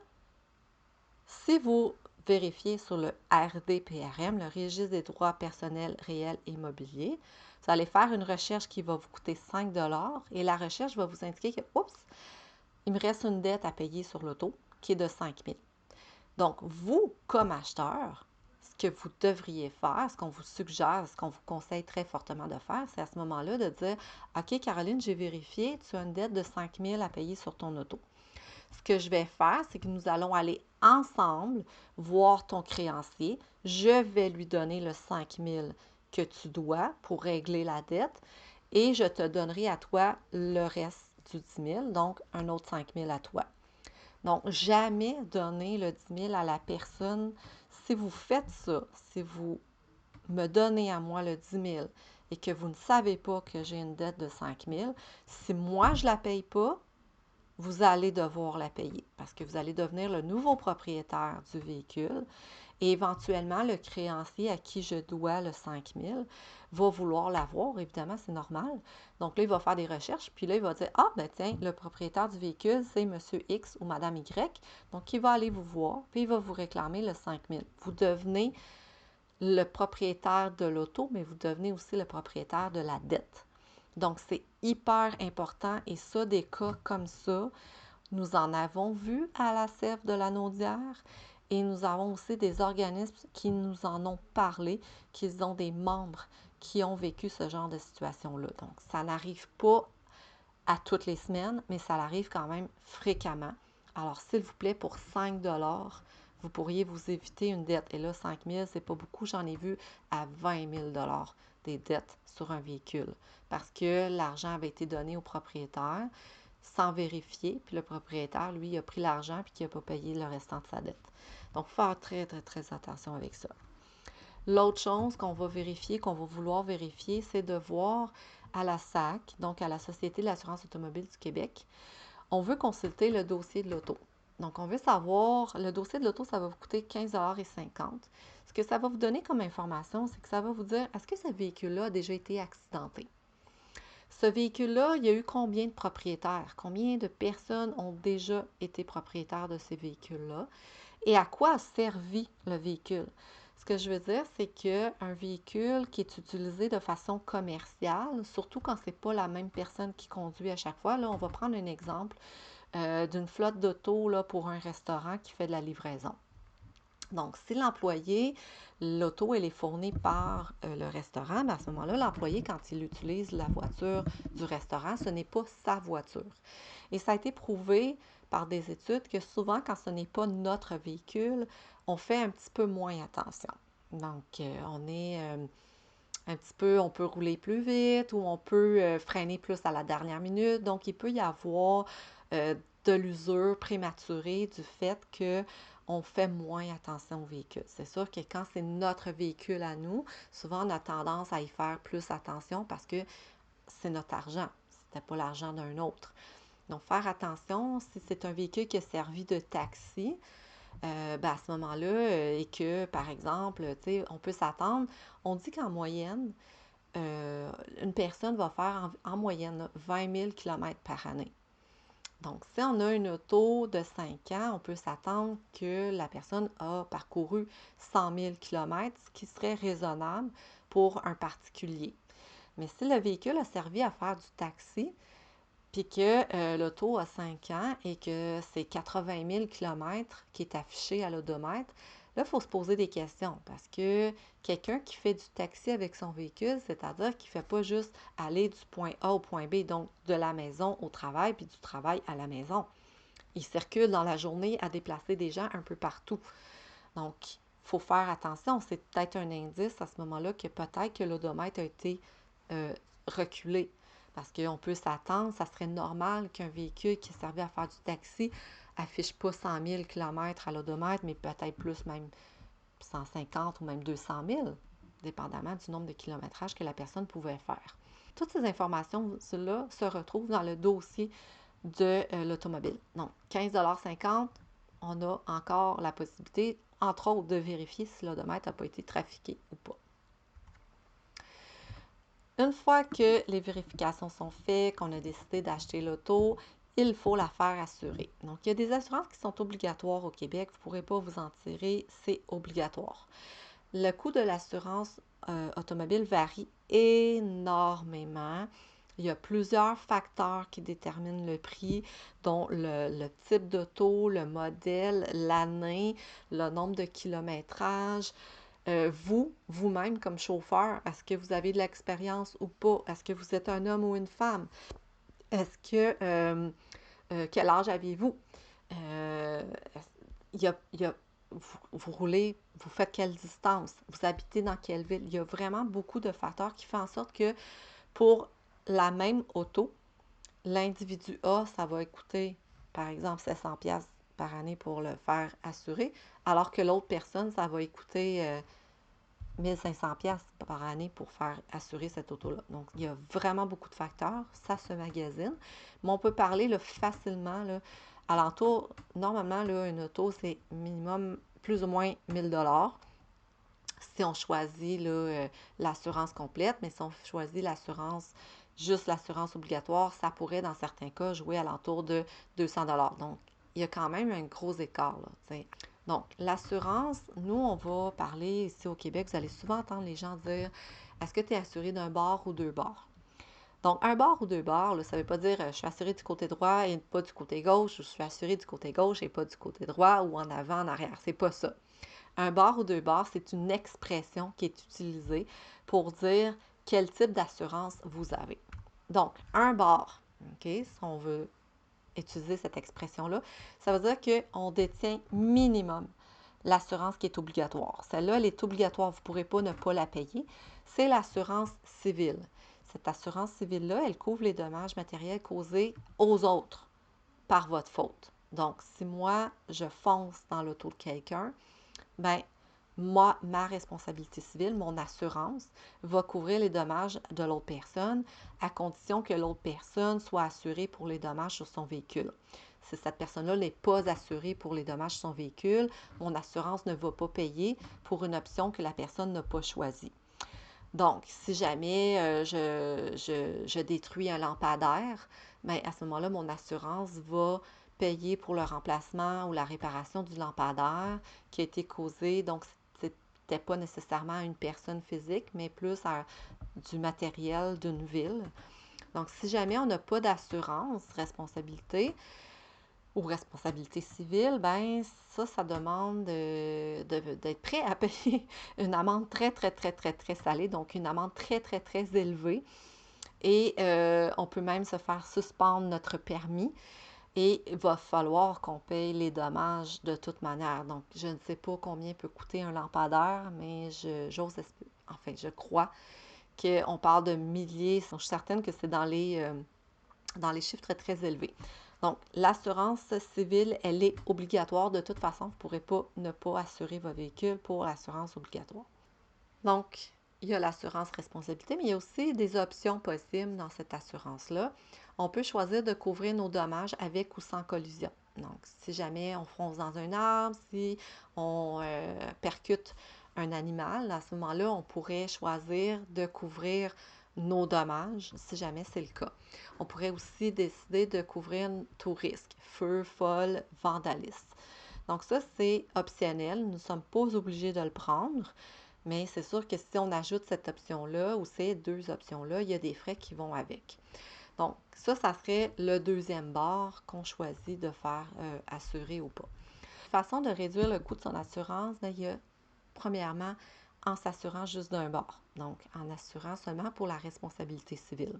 Si vous vérifiez sur le RDPRM, le Registre des droits personnels réels et immobiliers, vous allez faire une recherche qui va vous coûter 5 et la recherche va vous indiquer que, oups, il me reste une dette à payer sur l'auto qui est de 5 000. Donc, vous, comme acheteur, ce que vous devriez faire, ce qu'on vous suggère, ce qu'on vous conseille très fortement de faire, c'est à ce moment-là de dire, OK, Caroline, j'ai vérifié, tu as une dette de 5 000 à payer sur ton auto. Ce que je vais faire, c'est que nous allons aller ensemble voir ton créancier. Je vais lui donner le 5 000 que tu dois pour régler la dette et je te donnerai à toi le reste du 10 000, donc un autre 5 000 à toi. Donc, jamais donner le 10 000 à la personne. Si vous faites ça, si vous me donnez à moi le 10 000 et que vous ne savez pas que j'ai une dette de 5 000, si moi je ne la paye pas, vous allez devoir la payer parce que vous allez devenir le nouveau propriétaire du véhicule et éventuellement le créancier à qui je dois le 5 000 va vouloir l'avoir, évidemment, c'est normal. Donc là, il va faire des recherches, puis là, il va dire, ah, ben tiens, le propriétaire du véhicule, c'est Monsieur X ou Madame Y. Donc, il va aller vous voir, puis il va vous réclamer le 5 000. Vous devenez le propriétaire de l'auto, mais vous devenez aussi le propriétaire de la dette. Donc, c'est hyper important et ça, des cas comme ça, nous en avons vu à la CEF de la Naudière et nous avons aussi des organismes qui nous en ont parlé, qui ont des membres qui ont vécu ce genre de situation-là. Donc, ça n'arrive pas à toutes les semaines, mais ça arrive quand même fréquemment. Alors, s'il vous plaît, pour 5 vous pourriez vous éviter une dette. Et là, 5 000, c'est pas beaucoup. J'en ai vu à 20 000 des dettes sur un véhicule parce que l'argent avait été donné au propriétaire sans vérifier, puis le propriétaire, lui, il a pris l'argent puis qu'il n'a pas payé le restant de sa dette. Donc, faire très, très, très attention avec ça. L'autre chose qu'on va vérifier, qu'on va vouloir vérifier, c'est de voir à la SAC, donc à la Société de l'assurance automobile du Québec, on veut consulter le dossier de l'auto. Donc, on veut savoir, le dossier de l'auto, ça va vous coûter 15,50 $. Ce que ça va vous donner comme information, c'est que ça va vous dire, est-ce que ce véhicule-là a déjà été accidenté? Ce véhicule-là, il y a eu combien de propriétaires? Combien de personnes ont déjà été propriétaires de ces véhicules-là? Et à quoi a servi le véhicule? Ce que je veux dire, c'est qu'un véhicule qui est utilisé de façon commerciale, surtout quand ce n'est pas la même personne qui conduit à chaque fois, là, on va prendre un exemple d'une flotte d'auto pour un restaurant qui fait de la livraison. Donc, si l'employé, l'auto, elle est fournie par le restaurant, bien à ce moment-là, l'employé, quand il utilise la voiture du restaurant, ce n'est pas sa voiture. Et ça a été prouvé par des études que souvent, quand ce n'est pas notre véhicule, on fait un petit peu moins attention. Donc, on est un petit peu, on peut rouler plus vite ou on peut freiner plus à la dernière minute. Donc, il peut y avoir de l'usure prématurée du fait qu'on fait moins attention au véhicule. C'est sûr que quand c'est notre véhicule à nous, souvent on a tendance à y faire plus attention parce que c'est notre argent. C'était pas l'argent d'un autre. Donc, faire attention, si c'est un véhicule qui a servi de taxi, ben à ce moment-là, et que, par exemple, on peut s'attendre, on dit qu'en moyenne, une personne va faire en moyenne 20 000 km par année. Donc, si on a une auto de 5 ans, on peut s'attendre que la personne a parcouru 100 000 km, ce qui serait raisonnable pour un particulier. Mais si le véhicule a servi à faire du taxi, puis que l'auto a 5 ans et que c'est 80 000 km qui est affiché à l'odomètre, là, il faut se poser des questions parce que quelqu'un qui fait du taxi avec son véhicule, c'est-à-dire qu'il ne fait pas juste aller du point A au point B, donc de la maison au travail, puis du travail à la maison. Il circule dans la journée à déplacer des gens un peu partout. Donc, il faut faire attention. C'est peut-être un indice à ce moment-là que peut-être que l'odomètre a été reculé. Parce qu'on peut s'attendre, ça serait normal qu'un véhicule qui servait à faire du taxi affiche pas 100 000 km à l'odomètre, mais peut-être plus, même 150 ou même 200 000, dépendamment du nombre de kilométrages que la personne pouvait faire. Toutes ces informations-là se retrouvent dans le dossier de l'automobile. Donc, 15,50 $, on a encore la possibilité, entre autres, de vérifier si l'odomètre n'a pas été trafiqué ou pas. Une fois que les vérifications sont faites, qu'on a décidé d'acheter l'auto, il faut la faire assurer. Donc, il y a des assurances qui sont obligatoires au Québec. Vous ne pourrez pas vous en tirer, c'est obligatoire. Le coût de l'assurance automobile varie énormément. Il y a plusieurs facteurs qui déterminent le prix, dont le type d'auto, le modèle, l'année, le nombre de kilométrage. Vous-même comme chauffeur, est-ce que vous avez de l'expérience ou pas? Est-ce que vous êtes un homme ou une femme? Est-ce que quel âge avez-vous? Euh, il y a, vous roulez, vous faites quelle distance? Vous habitez dans quelle ville? Il y a vraiment beaucoup de facteurs qui font en sorte que pour la même auto, l'individu A, ça va coûter, par exemple, 700$ par année pour le faire assurer, alors que l'autre personne, ça va coûter 1500$ par année pour faire assurer cette auto-là. Donc, il y a vraiment beaucoup de facteurs. Ça se magasine. Mais on peut parler là, facilement, là, alentour, normalement, là, une auto, c'est minimum plus ou moins 1000$ si on choisit l'assurance complète. Mais si on choisit l'assurance, juste l'assurance obligatoire, ça pourrait, dans certains cas, jouer alentour de 200$. Donc, il y a quand même un gros écart, là, t'sais. Donc, l'assurance, nous, on va parler ici au Québec, vous allez souvent entendre les gens dire, est-ce que tu es assuré d'un bord ou deux bords? Donc, un bord ou deux bords, là, ça ne veut pas dire je suis assuré du côté droit et pas du côté gauche, ou je suis assuré du côté gauche et pas du côté droit, ou en avant, en arrière. C'est pas ça. Un bord ou deux bords, c'est une expression qui est utilisée pour dire quel type d'assurance vous avez. Donc, un bord, OK, si on veut utiliser cette expression-là, ça veut dire qu'on détient minimum l'assurance qui est obligatoire. Celle-là, elle est obligatoire, vous ne pourrez pas ne pas la payer. C'est l'assurance civile. Cette assurance civile-là, elle couvre les dommages matériels causés aux autres par votre faute. Donc, si moi, je fonce dans l'auto de quelqu'un, ben moi, ma responsabilité civile, mon assurance, va couvrir les dommages de l'autre personne à condition que l'autre personne soit assurée pour les dommages sur son véhicule. Si cette personne-là n'est pas assurée pour les dommages sur son véhicule, mon assurance ne va pas payer pour une option que la personne n'a pas choisie. Donc, si jamais je détruis un lampadaire, bien, à ce moment-là, mon assurance va payer pour le remplacement ou la réparation du lampadaire qui a été causé. Donc, c'était pas nécessairement à une personne physique, mais plus à du matériel d'une ville. Donc, si jamais on n'a pas d'assurance responsabilité ou responsabilité civile, ben ça demande d'être prêt à payer une amende très, très, très, très, très salée, donc une amende très, très, très élevée. Et on peut même se faire suspendre notre permis. Et il va falloir qu'on paye les dommages de toute manière. Donc, je ne sais pas combien peut coûter un lampadaire, mais je crois qu'on parle de milliers. Je suis certaine que c'est dans les chiffres très, très élevés. Donc, l'assurance civile, elle est obligatoire. De toute façon, vous ne pourrez pas ne pas assurer vos véhicules pour l'assurance obligatoire. Donc, il y a l'assurance responsabilité, mais il y a aussi des options possibles dans cette assurance-là. On peut choisir de couvrir nos dommages avec ou sans collision. Donc, si jamais on fonce dans un arbre, si on percute un animal, à ce moment-là, on pourrait choisir de couvrir nos dommages, si jamais c'est le cas. On pourrait aussi décider de couvrir tout risque, feu, vol, vandalisme. Donc ça, c'est optionnel. Nous ne sommes pas obligés de le prendre. Mais c'est sûr que si on ajoute cette option-là ou ces deux options-là, il y a des frais qui vont avec. Donc, ça serait le deuxième bord qu'on choisit de faire assurer ou pas. Façon de réduire le coût de son assurance, il y a premièrement en s'assurant juste d'un bord. Donc, en assurant seulement pour la responsabilité civile.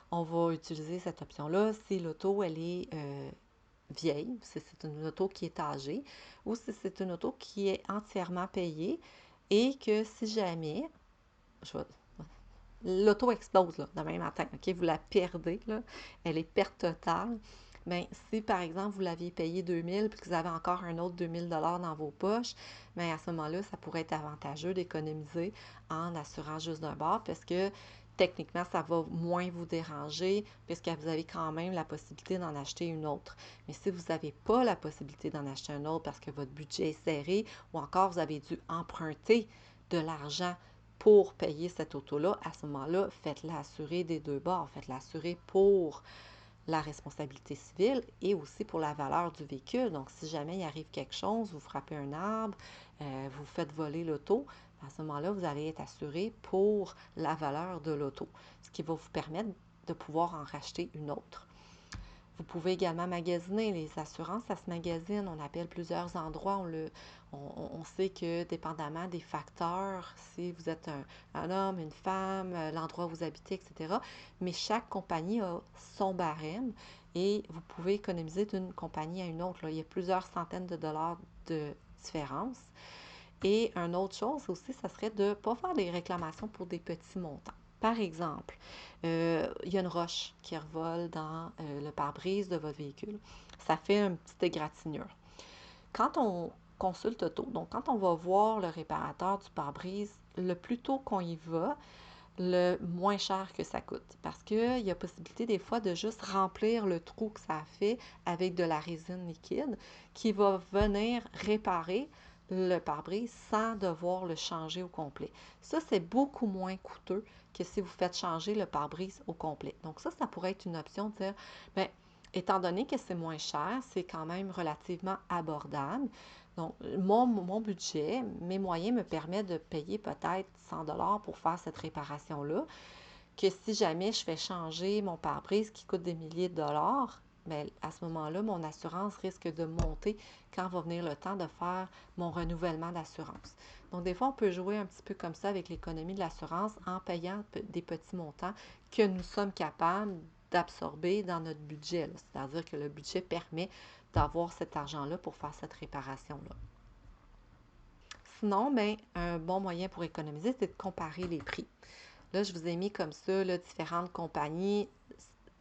On va utiliser cette option-là si l'auto, elle est vieille, si c'est une auto qui est âgée, ou si c'est une auto qui est entièrement payée et que si jamais l'auto explose là, demain matin, OK, vous la perdez, là, elle est perte totale. Bien, si par exemple vous l'aviez payé 2000 puis que vous avez encore un autre 2000$ dans vos poches, bien à ce moment-là, ça pourrait être avantageux d'économiser en assurant juste d'un bord parce que techniquement, ça va moins vous déranger puisque vous avez quand même la possibilité d'en acheter une autre. Mais si vous n'avez pas la possibilité d'en acheter un autre parce que votre budget est serré ou encore vous avez dû emprunter de l'argent pour payer cette auto-là, à ce moment-là, faites-la assurer des deux bords. Faites-la assurer pour la responsabilité civile et aussi pour la valeur du véhicule. Donc, si jamais il arrive quelque chose, vous frappez un arbre, vous faites voler l'auto, à ce moment-là, vous allez être assuré pour la valeur de l'auto, ce qui va vous permettre de pouvoir en racheter une autre. Vous pouvez également magasiner. Les assurances, ça se magasine. On appelle plusieurs endroits. On sait que dépendamment des facteurs, si vous êtes un homme, une femme, l'endroit où vous habitez, etc., mais chaque compagnie a son barème et vous pouvez économiser d'une compagnie à une autre. Là. Il y a plusieurs centaines de dollars de différence. Et une autre chose aussi, ça serait de ne pas faire des réclamations pour des petits montants. Par exemple, il y a une roche qui revole dans le pare-brise de votre véhicule. Ça fait une petite égratignure. Quand on consulte auto, donc quand on va voir le réparateur du pare-brise, le plus tôt qu'on y va, le moins cher que ça coûte. Parce qu'il y a possibilité des fois de juste remplir le trou que ça a fait avec de la résine liquide qui va venir réparer le pare-brise sans devoir le changer au complet. Ça, c'est beaucoup moins coûteux que si vous faites changer le pare-brise au complet. Donc ça pourrait être une option de dire, bien, étant donné que c'est moins cher, c'est quand même relativement abordable. Donc, mon budget, mes moyens me permettent de payer peut-être 100 $ pour faire cette réparation-là, que si jamais je fais changer mon pare-brise qui coûte des milliers de dollars, bien, à ce moment-là, mon assurance risque de monter quand va venir le temps de faire mon renouvellement d'assurance. Donc, des fois, on peut jouer un petit peu comme ça avec l'économie de l'assurance en payant des petits montants que nous sommes capables d'absorber dans notre budget. C'est-à-dire que le budget permet d'avoir cet argent-là pour faire cette réparation-là. Sinon, bien, un bon moyen pour économiser, c'est de comparer les prix. Là, je vous ai mis comme ça là, différentes compagnies.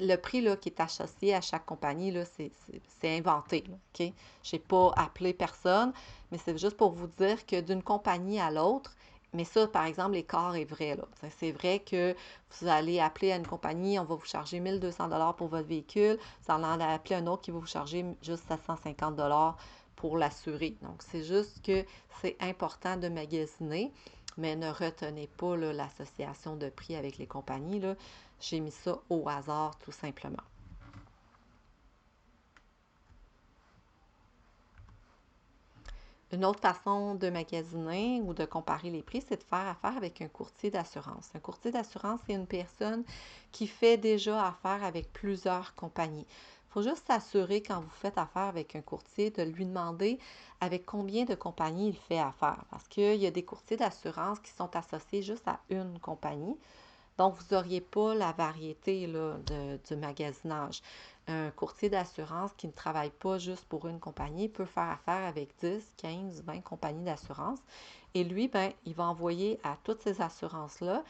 Le prix là, qui est associé à chaque compagnie, là, c'est inventé. Là, OK? Je n'ai pas appelé personne, mais c'est juste pour vous dire que d'une compagnie à l'autre, mais ça, par exemple, l'écart est vrai. Là. C'est vrai que vous allez appeler à une compagnie, on va vous charger 1200 $ pour votre véhicule. Vous allez en appeler un autre qui va vous charger juste 750 $ pour l'assurer. Donc, c'est juste que c'est important de magasiner, mais ne retenez pas là, l'association de prix avec les compagnies. Là. J'ai mis ça au hasard, tout simplement. Une autre façon de magasiner ou de comparer les prix, c'est de faire affaire avec un courtier d'assurance. Un courtier d'assurance, c'est une personne qui fait déjà affaire avec plusieurs compagnies. Il faut juste s'assurer quand vous faites affaire avec un courtier de lui demander avec combien de compagnies il fait affaire. Parce qu'il y a des courtiers d'assurance qui sont associés juste à une compagnie. Donc, vous n'auriez pas la variété là, du magasinage. Un courtier d'assurance qui ne travaille pas juste pour une compagnie peut faire affaire avec 10, 15, 20 compagnies d'assurance. Et lui, ben, il va envoyer à toutes ces assurances-là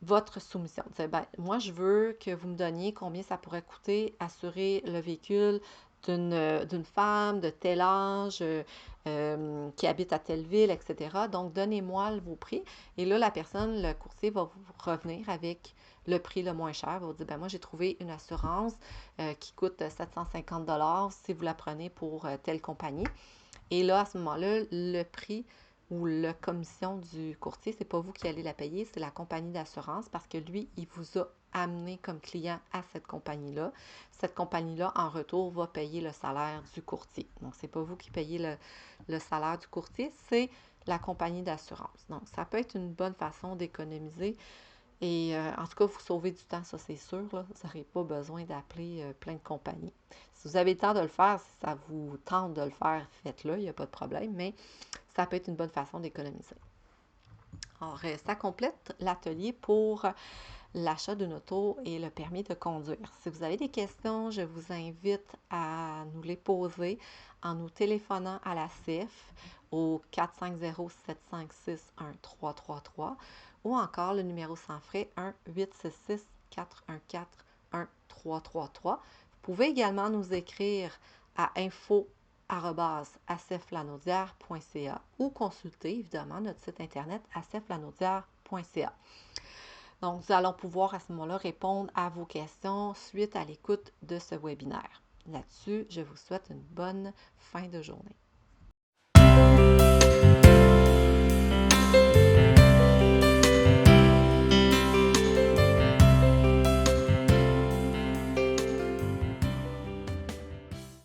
votre soumission. Ben, moi, je veux que vous me donniez combien ça pourrait coûter assurer le véhicule d'une femme de tel âge qui habite à telle ville, etc. Donc, donnez-moi vos prix. Et là, la personne, le courtier, va vous revenir avec le prix le moins cher. Il va vous dire, ben moi, j'ai trouvé une assurance qui coûte 750 $ si vous la prenez pour telle compagnie. Et là, à ce moment-là, le prix ou la commission du courtier, c'est pas vous qui allez la payer, c'est la compagnie d'assurance parce que lui, il vous a amené comme client à cette compagnie-là. Cette compagnie-là, en retour, va payer le salaire du courtier. Donc, c'est pas vous qui payez le salaire du courtier, c'est la compagnie d'assurance. Donc, ça peut être une bonne façon d'économiser. Et en tout cas, vous sauvez du temps, ça c'est sûr. Là. Vous n'aurez pas besoin d'appeler plein de compagnies. Si vous avez le temps de le faire, si ça vous tente de le faire, faites-le, il n'y a pas de problème, mais ça peut être une bonne façon d'économiser. Alors, ça complète l'atelier pour l'achat d'une auto et le permis de conduire. Si vous avez des questions, je vous invite à nous les poser en nous téléphonant à la CIF au 450-756-1333 ou encore le numéro sans frais 1-866-414-1333. Vous pouvez également nous écrire à info@aceflanaudière.ca ou consulter évidemment notre site internet aceflanaudière.ca. Donc, nous allons pouvoir à ce moment-là répondre à vos questions suite à l'écoute de ce webinaire. Là-dessus, je vous souhaite une bonne fin de journée.